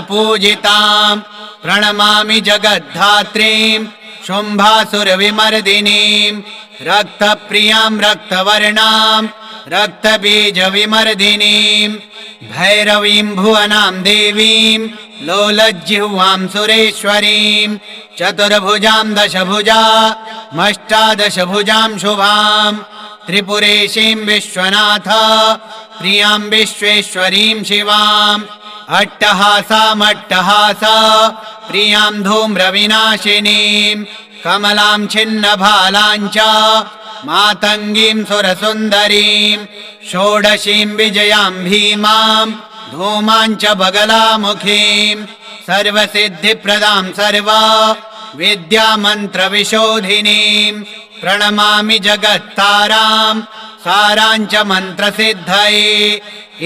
प्रणमामि जगद्धात्रीं शुम्भासुरविमर्दिनीं रक्तप्रियां रक्तवर्णां रक्तबीजविमर्दिनीं भैरवीं भुवनां देवीं लोलज्जिह्वां सुरेश्वरीं चतुर्भुजां दशभुजामष्टादशभुजां शुभां त्रिपुरेशीं विश्वनाथ प्रियां विश्वेश्वरीं शिवाम् अट्टहासामट्टहासा प्रियां धूम्रविनाशिनीं कमलां छिन्नभालां च मातङ्गीं सुरसुन्दरीं षोडशीं विजयां भीमां धूमां च बगलामुखीं सर्वसिद्धिप्रदां सर्वा विद्यामन्त्रविशोधिनीं प्रणमामि जगत्तारां सारां च मन्त्रसिद्धये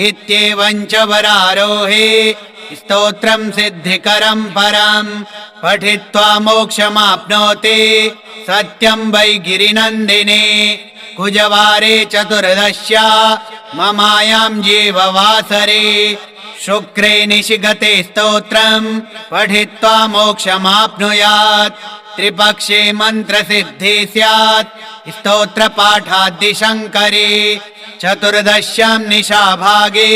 इत्येवं च वरारोहे स्तोत्रं सिद्धिकरं परं पठित्वा मोक्षमाप्नोति सत्यं वै गिरिनन्दिने कुजवारे चतुर्दश्या ममायां जीववासरे शुक्रे निशिगते स्तोत्रं पठित्वा मोक्षमाप्नुयात् त्रिपक्षे मन्त्रसिद्धि स्यात् स्तोत्रपाठाद्दिशङ्करे चतुर्दश्यां निशाभागे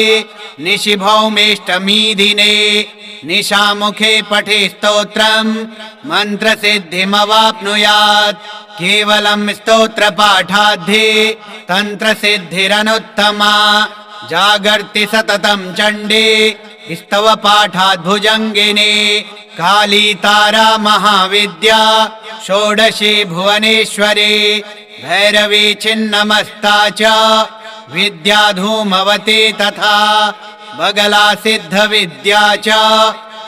निशिभौमेष्टमी दिने निशामुखे पठे स्तोत्रं मन्त्रसिद्धिमवाप्नुयात् केवलं स्तोत्रपाठाद्धि तन्त्रसिद्धिरनुत्तमा जागर्ति सततं चण्डे स्तवपाठाद्भुजङ्गिनी काली तारा महाविद्या षोडशी भुवनेश्वरी भैरवी छिन्नमस्ता च विद्या धूमवती तथा बगला सिद्धविद्या च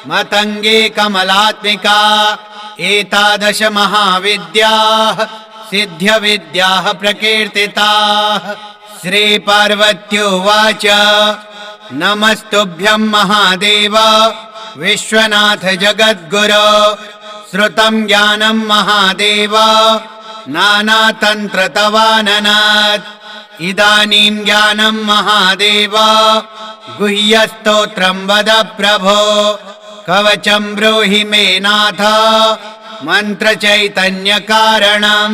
मतङ्गी कमलात्मिका एतादश महाविद्याः सिद्ध्यविद्याः प्रकीर्तिताः। श्रीपार्वत्युवाच नमस्तुभ्यं महादेव विश्वनाथ जगद्गुरो श्रुतं ज्ञानं महादेव नानातन्त्रतवाननात् इदानीं ज्ञानं महादेव गुह्यस्तोत्रं वद प्रभो कवचं ब्रूहि मे नाथ मन्त्रचैतन्यकारणं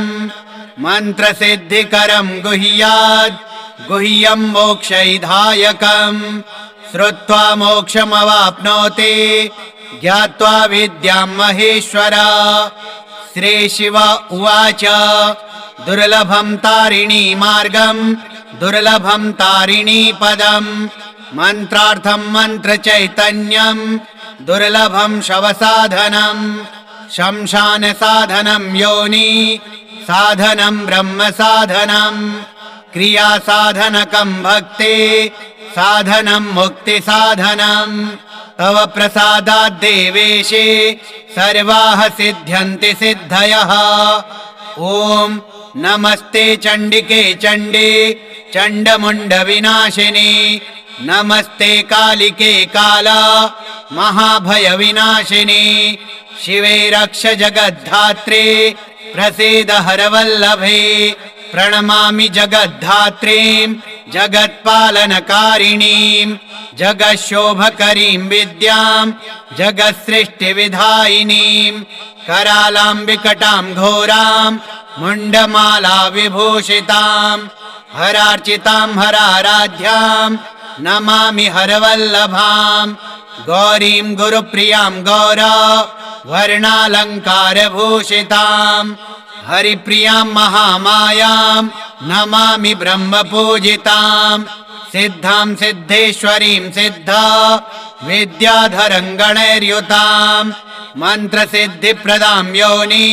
मन्त्रसिद्धिकरं गुह्यात् गुह्यं मोक्षैधायकं श्रुत्वा मोक्षमवाप्नोति ज्ञात्वा विद्यां महेश्वर। श्रीशिव उवाच दुर्लभं तारिणी मार्गं दुर्लभं तारिणी पदं मन्त्रार्थं मन्त्रचैतन्यं दुर्लभं शवसाधनं शमशान साधनं योनि साधनं ब्रह्म साधनं क्रिया साधनकं भक्ति साधनं मुक्ति साधनं तव प्रसादात् देवेशे सर्वाः सिद्ध्यन्ति सिद्धयः। ॐ नमस्ते चण्डिके चण्डे चण्डमुण्डविनाशिनी नमस्ते कालिके काला महाभयविनाशिनी शिवे रक्ष जगद्धात्रे प्रसीद हरवल्लभे प्रणमामि जगद्धात्रीं जगत्पालनकारिणीं जगच्छोभकरीं विद्यां जगत्सृष्टिविधायिनीं करालां विकटां घोरां मुण्डमाला विभूषितां हरार्चितां हराराध्यां नमामि हरवल्लभां गौरीं गुरुप्रियां गौरा वर्णालङ्कारभूषितां हरिप्रियां महामायां नमामि ब्रह्मपूजितां सिद्धां सिद्धेश्वरीं सिद्धा विद्याधरं गणैर्युतां मन्त्रसिद्धिप्रदां योनि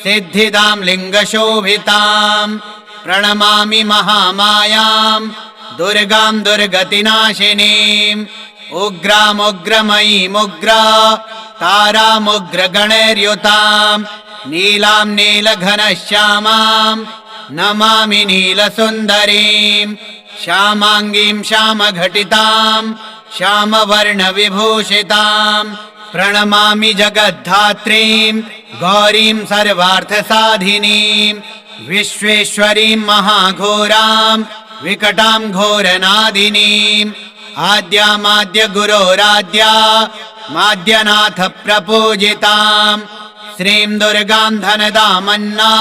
सिद्धिदां लिङ्गशोभितां प्रणमामि महामायां दुर्गां दुर्गतिनाशिनीम् उग्रामुग्रमयीमुग्रा तारामुग्रगणैर्युतां नीलां नीलघनश्यामां नमामि नीलसुन्दरीं श्यामाङ्गीं श्यामघटितां श्यामवर्णविभूषितां प्रणमामि जगद्धात्रीं गौरीं सर्वार्थसाधिनीं विश्वेश्वरीं महाघोरां विकटां घोरनादिनीम् आद्यामाद्य गुरोराद्या माद्यनाथ प्रपूजितां श्रीं दुर्गां धनदामन्ना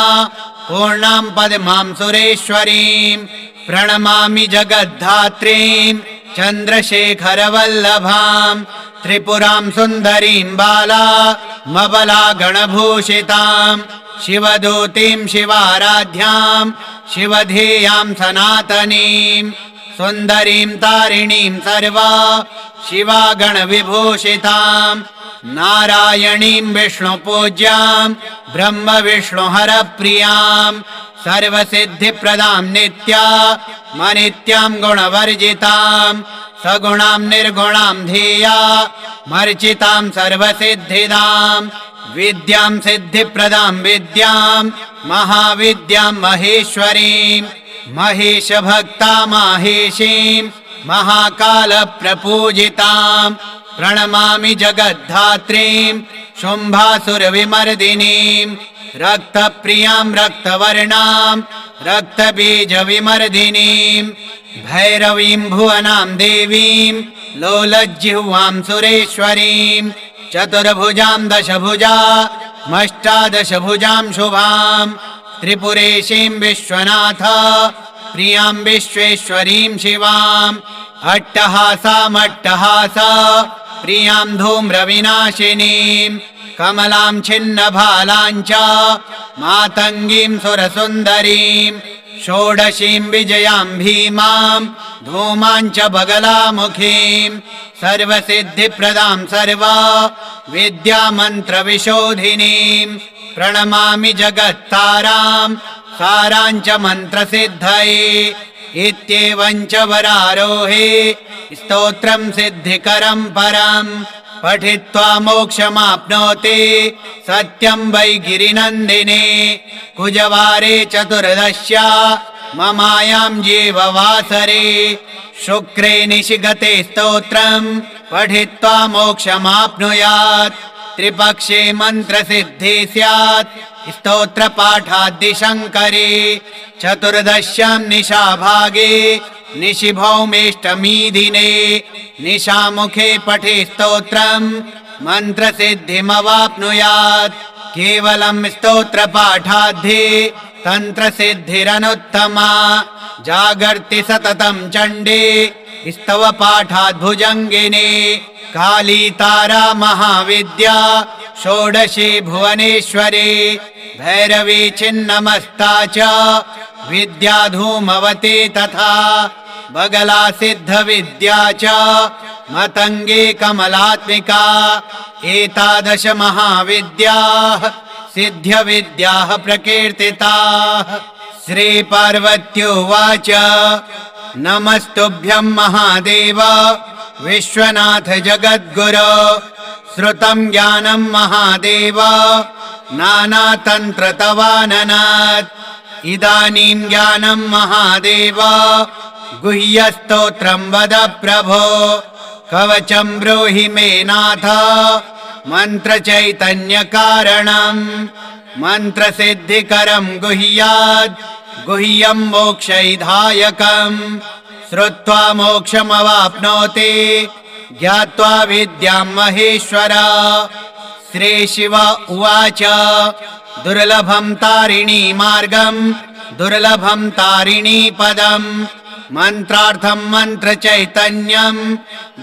पूर्णां पद्मां सुरेश्वरीं प्रणमामि जगद्धात्रीं चन्द्रशेखरवल्लभां त्रिपुरां सुन्दरीं बालामबला गणभूषितां शिवदूतीं शिवाराध्यां शिवधेयां सनातनीं सुन्दरीं तारिणीं सर्वा शिवागणविभूषितां नारायणीं विष्णुपूज्यां ब्रह्मविष्णुहरप्रियां सर्वसिद्धिप्रदां नित्यामनित्यां गुणवर्जितां सगुणां निर्गुणां ध्येयामर्चितां सर्वसिद्धिदां विद्यां सिद्धिप्रदां विद्यां महाविद्यां महेश्वरीं महेशभक्तामाहेशीं महाकालप्रपूजितां प्रणमामि जगद्धात्रीं शुम्भासुरविमर्दिनीं रक्तप्रियां रक्तवर्णां रक्तबीजविमर्दिनीं भैरवीं भुवनां देवीं लोलज्जिह्वां सुरेश्वरीं चतुर्भुजां दशभुजामष्टादशभुजां शुभां त्रिपुरेशीं विश्वनाथ प्रियां विश्वेश्वरीं शिवाम् अट्टहासामट्टहासा प्रियां धूम्रविनाशिनीं कमलां छिन्नभालां च मातङ्गीं सुरसुन्दरीं षोडशीं विजयां भीमां धूमां च बगलामुखीं सर्वसिद्धिप्रदां सर्वा विद्यामन्त्रविशोधिनीं प्रणमामि जगत्तारां सारां च मन्त्रसिद्धये इत्येवं च वरारोहे स्तोत्रं सिद्धिकरं परं पठित्वा मोक्षमाप्नोति सत्यं वै गिरिनन्दिने कुजवारे चतुर्दश्या ममायां जीववासरे शुक्रे निशिगते स्तोत्रं पठित्वा मोक्षमाप्नुयात् त्रिपक्षे मन्त्रसिद्धि स्यात् स्तोत्रपाठाद्दिशङ्करे चतुर्दश्यां निशाभागे निशिभौमेष्टमी दिने निशामुखे पठे स्तोत्रं मन्त्रसिद्धिमवाप्नुयात् केवलं स्तोत्रपाठाद्धि तन्त्रसिद्धिरनुत्तमा जागर्ति सततं चण्डे स्तवपाठाद्भुजङ्गिने काली तारा महाविद्या षोडशी भुवनेश्वरी भैरवी छिन्नमस्ता च विद्या धूमवती तथा बगला सिद्धविद्या च मतङ्गे कमलात्मिका एतादश महाविद्याः सिद्ध्यविद्याः प्रकीर्तिताः। श्रीपार्वत्युवाच नमस्तुभ्यं महादेव विश्वनाथ जगद्गुरो श्रुतं ज्ञानं महादेव नानातन्त्रतवाननात् इदानीं ज्ञानं महादेव गुह्यस्तोत्रं वद प्रभो कवचं ब्रूहि मे नाथ मन्त्रचैतन्यकारणं मन्त्रसिद्धिकरं गुह्याद् गुह्यं मोक्षैधायकं श्रुत्वा मोक्षमवाप्नोति ज्ञात्वा विद्यां महेश्वर। श्रीशिव उवाच दुर्लभं तारिणी मार्गं दुर्लभं तारिणी पदं मन्त्रार्थं मन्त्रचैतन्यं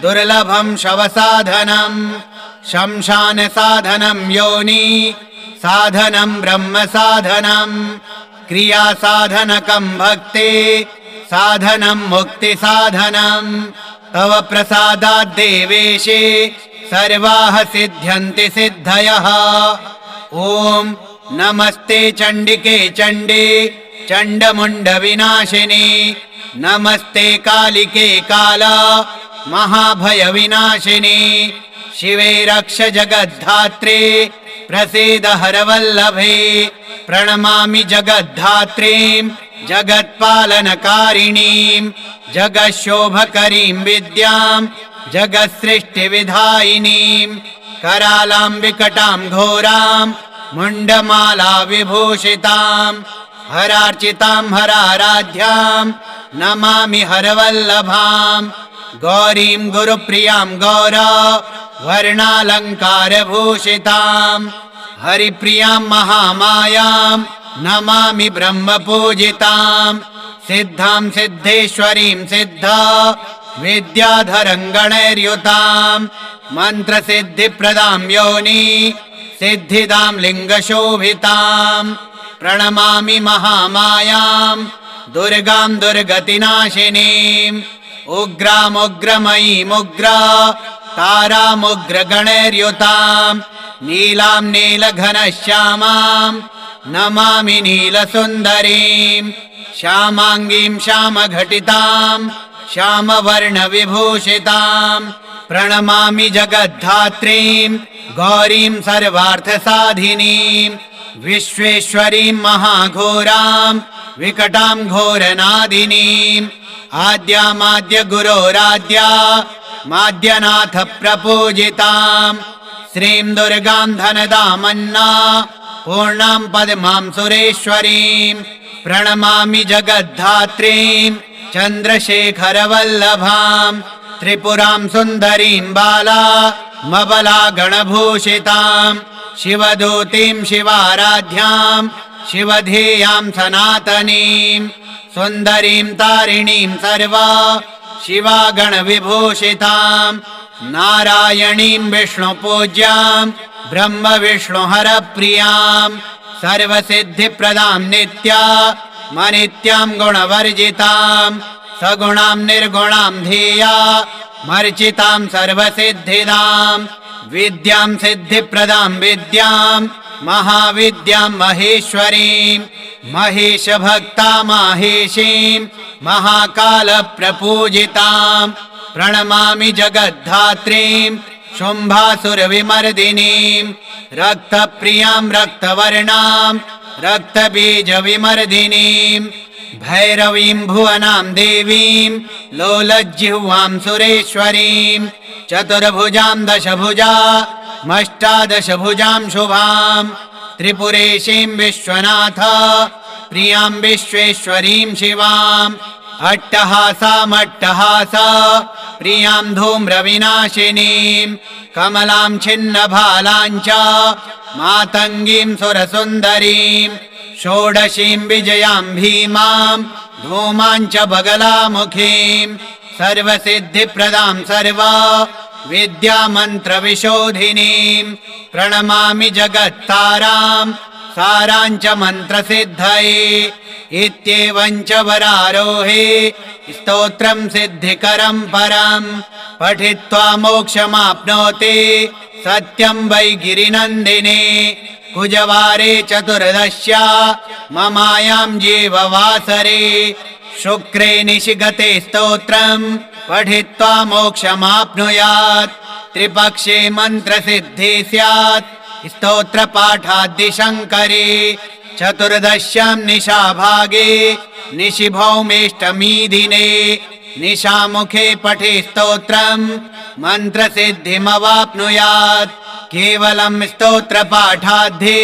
दुर्लभं शवसाधनं शमशान साधनं योनि साधनं ब्रह्म साधनं क्रिया साधनकं भक्ति साधनं मुक्ति साधनं तव प्रसादात् देवेशे सर्वाः सिद्ध्यन्ति सिद्धयः। ॐ नमस्ते चण्डिके चण्डे चण्डमुण्डविनाशिनी नमस्ते कालिके काला महाभयविनाशिनी शिवे रक्ष जगद्धात्रे प्रसीद हरवल्लभे प्रणमामि जगद्धात्रीं जगत्पालनकारिणीं जगच्छोभकरीं विद्यां जगत्सृष्टिविधायिनीं करालां विकटां घोरां मुण्डमाला विभूषितां हरार्चितां हराराध्यां नमामि हरवल्लभां गौरीं गुरुप्रियां गौरा वर्णालङ्कारभूषितां हरिप्रियां महामायां नमामि ब्रह्मपूजितां सिद्धां सिद्धेश्वरीं सिद्धा विद्याधरं गणैर्युतां मन्त्रसिद्धिप्रदां योनि सिद्धिदां लिङ्गशोभितां प्रणमामि महामायां दुर्गां दुर्गतिनाशिनीम् उग्रामुग्रमयीमुग्रा तारामुग्रगणैर्युतां नीलां नीलघनश्यामां नमामि नीलसुन्दरीं श्यामाङ्गीं श्यामघटितां श्यामवर्णविभूषितां प्रणमामि जगद्धात्रीं गौरीं सर्वार्थसाधिनीं विश्वेश्वरीं महाघोरां विकटां घोरनादिनीम् आद्यामाद्य गुरोराद्या माद्यनाथ प्रपूजितां श्रीं दुर्गां धनदामन्ना पूर्णां पद्मां सुरेश्वरीं प्रणमामि जगद्धात्रीं चन्द्रशेखरवल्लभां त्रिपुरां सुन्दरीं बाला मबला गणभूषितां शिवदूतीं शिवाराध्यां शिवधेयां सनातनीं सुन्दरीं तारिणीं सर्वा शिवा गणविभूषितां नारायणीं विष्णुपूज्यां ब्रह्मविष्णुहरप्रियां सर्वसिद्धिप्रदां नित्या मनित्यां गुणवर्जितां सगुणां निर्गुणां ध्येया मर्चितां सर्वसिद्धिदां विद्यां सिद्धिप्रदां विद्यां महाविद्यां महेश्वरीं महेशभक्ता माहेशीं महाकालप्रपूजितां प्रणमामि जगद्धात्रीं शुम्भासुरविमर्दिनीं रक्तप्रियां रक्तवर्णां रक्तबीजविमर्दिनीं भैरवीं भुवनां देवीं लोलज्जिह्वां सुरेश्वरीं चतुर्भुजां दशभुजा मष्टादशभुजां शुभां त्रिपुरेशीं विश्वनाथ प्रियां विश्वेश्वरीं शिवाम् अट्टहासामट्टहासा प्रियां धूम्रविनाशिनीं कमलां छिन्नभालां च मातङ्गीं सुरसुन्दरीं षोडशीं विजयां भीमां धूमां च बगलामुखीं सर्वसिद्धिप्रदां सर्वा विद्यामन्त्रविशोधिनीं प्रणमामि जगत्तारां सारां च मन्त्रसिद्धये इत्येवं च वरारोहे स्तोत्रं सिद्धिकरं परं पठित्वा मोक्षमाप्नोति सत्यं वै गिरिनन्दिने कुजवारे चतुर्दश्या ममायां जीववासरे शुक्रे निशिगते स्तोत्रं पठित्वा मोक्षमाप्नुयात् त्रिपक्षे मन्त्रसिद्धि स्यात् स्तोत्रपाठाद्दिशङ्करे चतुर्दश्यां निशाभागे निशिभौमेष्टमी दिने निशामुखे पठे स्तोत्रं मन्त्रसिद्धिमवाप्नुयात् केवलं स्तोत्रपाठाद्धि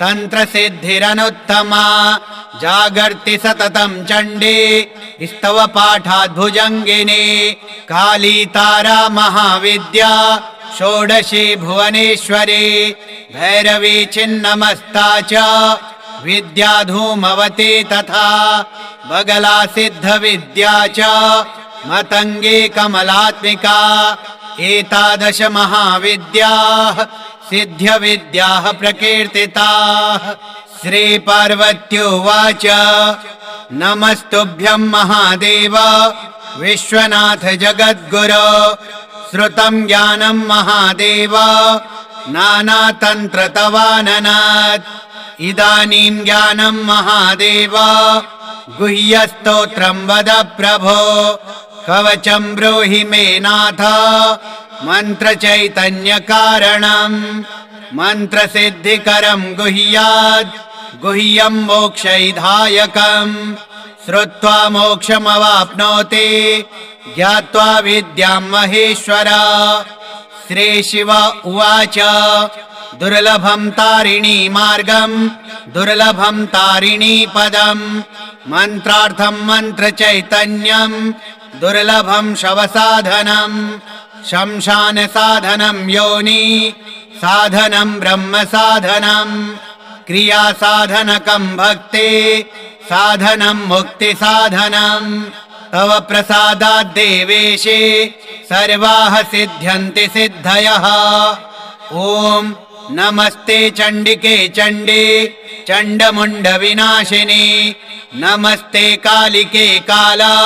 तन्त्रसिद्धिरनुत्तमा जागर्ति सततं चण्डे स्तवपाठाद्भुजङ्गिने काली तारा महाविद्या षोडशी भुवनेश्वरी भैरवी छिन्नमस्ता च विद्या धूमवती तथा बगला सिद्धविद्या च मतङ्गे कमलात्मिका एतादश महाविद्याः सिद्ध्यविद्याः प्रकीर्तिताः श्रीपार्वत्युवाच नमस्तुभ्यं महादेव विश्वनाथ जगद्गुरो श्रुतं ज्ञानं महादेव नानातन्त्रतवाननात् इदानीं ज्ञानं महादेव गुह्यस्तोत्रं वद प्रभो कवचं ब्रूहि मे नाथ मन्त्रचैतन्यकारणं मन्त्रसिद्धिकरं गुह्यात् गुह्यं मोक्षैधायकं श्रुत्वा मोक्षमवाप्नोति ज्ञात्वा विद्यां महेश्वर श्रीशिव उवाच दुर्लभं तारिणी मार्गं दुर्लभं तारिणी पदं मन्त्रार्थं मन्त्रचैतन्यं दुर्लभं शवसाधनं शमशानसाधनं योनि साधनं ब्रह्मसाधनं क्रियासाधनकं भक्ति साधनं मुक्तिसाधनं तव प्रसादात् देवेशे सर्वाः सिद्ध्यन्ति सिद्धयः। ॐ नमस्ते चण्डिके चण्डे चण्डमुण्डविनाशिनी नमस्ते कालिके काला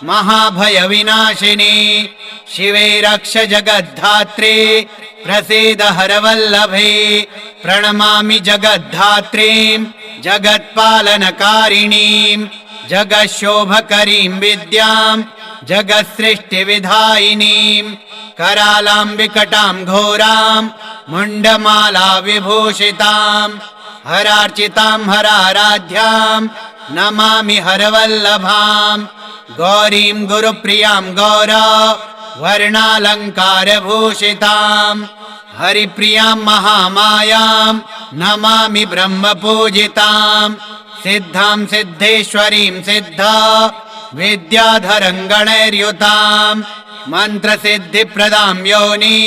महाभयविनाशिनी शिवे रक्ष जगद्धात्रे प्रसीद हरवल्लभे प्रणमामि जगद्धात्रीं जगत्पालनकारिणीं जगच्छोभकरीं विद्यां जगत्सृष्टिविधायिनीं करालां विकटां घोरां मुण्डमाला विभूषितां हरार्चितां हराराध्यां नमामि हरवल्लभां गौरीं गुरुप्रियां गौरा वर्णालङ्कारभूषितां हरिप्रियां महामायां नमामि ब्रह्मपूजितां सिद्धां सिद्धेश्वरीं सिद्धा विद्याधरं गणैर्युतां मन्त्रसिद्धिप्रदां योनि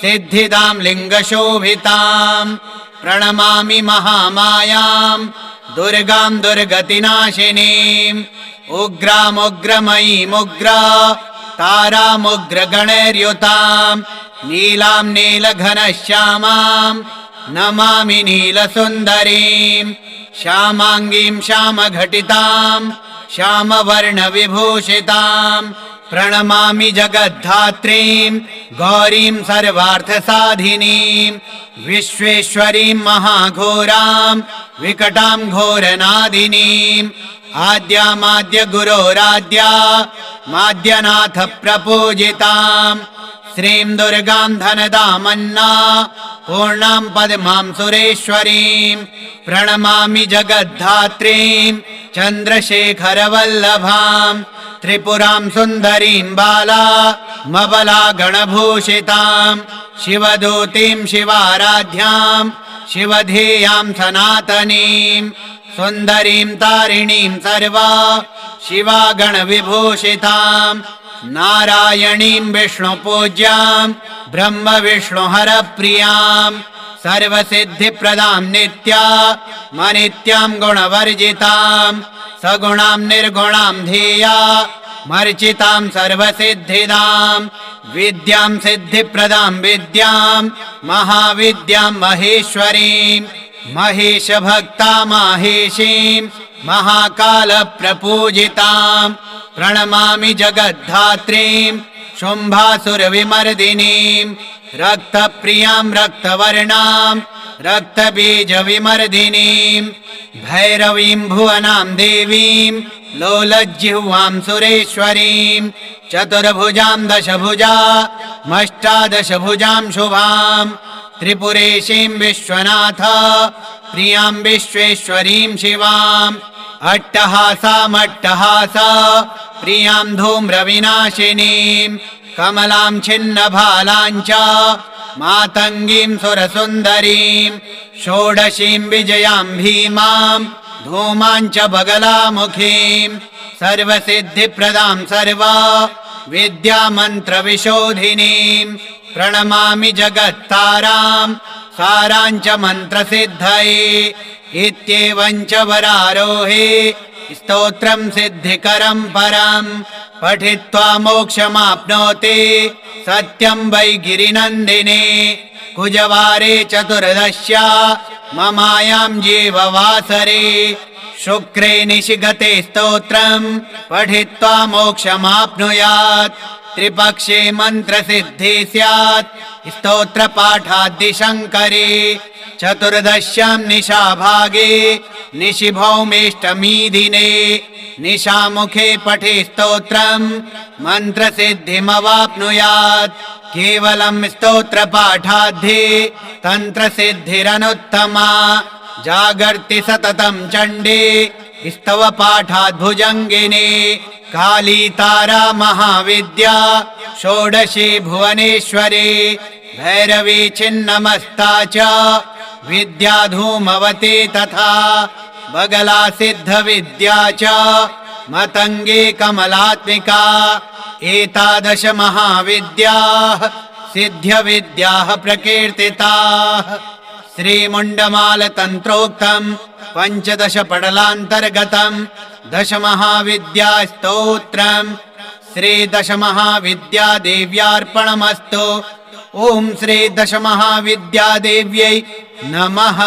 सिद्धिदां लिङ्गशोभितां प्रणमामि महामायां दुर्गां दुर्गतिनाशिनीम् उग्रामुग्रमयीमुग्रा तारामुग्रगणैर्युतां नीलां नीलघनश्यामां नमामि नीलसुन्दरीं श्यामाङ्गीं श्यामघटितां श्यामवर्णविभूषितां प्रणमामि जगद्धात्रीं गौरीं सर्वार्थसाधिनीं विश्वेश्वरीं महाघोरां विकटां घोरनादिनीम् आद्यामाद्य गुरोराद्या माद्यनाथ प्रपूजितां श्रीं दुर्गां धनदामन्ना पूर्णां पद्मां सुरेश्वरीं प्रणमामि जगद्धात्रीं चन्द्रशेखरवल्लभां त्रिपुरां सुन्दरीं बाला मबला गणभूषितां शिवदूतीं शिवाराध्यां शिवधेयां सनातनीं सुन्दरीं तारिणीं सर्वा शिवागणविभूषितां नारायणीं विष्णुपूज्यां ब्रह्मविष्णुहरप्रियां सर्वसिद्धिप्रदां नित्या मनित्यां गुणवर्जितां सगुणां निर्गुणां ध्येया मर्चितां सर्वसिद्धिदां विद्यां सिद्धिप्रदां विद्यां महाविद्यां महेश्वरीं महेशभक्ता माहेशीं महाकालप्रपूजितां प्रणमामि जगद्धात्रीं शुम्भासुरविमर्दिनीं रक्तप्रियां रक्तवर्णां रक्तबीजविमर्दिनीं भैरवीं भुवनां देवीं लोलज्जिह्वां सुरेश्वरीं चतुर्भुजां दशभुजा मष्टादशभुजां शुभां त्रिपुरेशीं विश्वनाथ प्रियां विश्वेश्वरीं शिवाम् अट्टहासामट्टहासा प्रियां धूम्रविनाशिनीं कमलां छिन्नभालां च मातङ्गीं सुरसुन्दरीं षोडशीं विजयां भीमां धूमां च बगलामुखीं सर्वसिद्धिप्रदां सर्वा विद्यामन्त्रविशोधिनीं प्रणमामि जगत्तारां सारां च मन्त्रसिद्धये इत्येवं च वरारोहे स्तोत्रं सिद्धिकरं परं पठित्वा मोक्षमाप्नोति सत्यं वै गिरिनन्दिने कुजवारे चतुर्दश्या ममायां जीववासरे शुक्रे निशिगते स्तोत्रं पठित्वा मोक्षमाप्नुयात् त्रिपक्षे मन्त्रसिद्धि स्यात् स्तोत्रपाठाद्दिशङ्करे चतुर्दश्यां निशाभागे निशिभौमेष्टमी दिने निशामुखे पठे स्तोत्रं मन्त्रसिद्धिमवाप्नुयात् केवलं स्तोत्रपाठाद्धि तन्त्रसिद्धिरनुत्तमा जागर्ति सततं चण्डे स्तवपाठाद्भुजङ्गिनी काली तारा महाविद्या षोडशी भुवनेश्वरी भैरवी छिन्नमस्ता च विद्या धूमवती तथा बगला सिद्धविद्या च मतङ्गी कमलात्मिका एतादश महाविद्याः सिद्ध्यविद्याः प्रकीर्तिताः श्रीमुण्डमालतन्त्रोक्तम् 15 पटलान्तर्गतम् दशमहाविद्यास्तोत्रम् श्रीदशमहाविद्यादेव्यार्पणमस्तु। ॐ श्रीदशमहाविद्यादेव्यै नमः।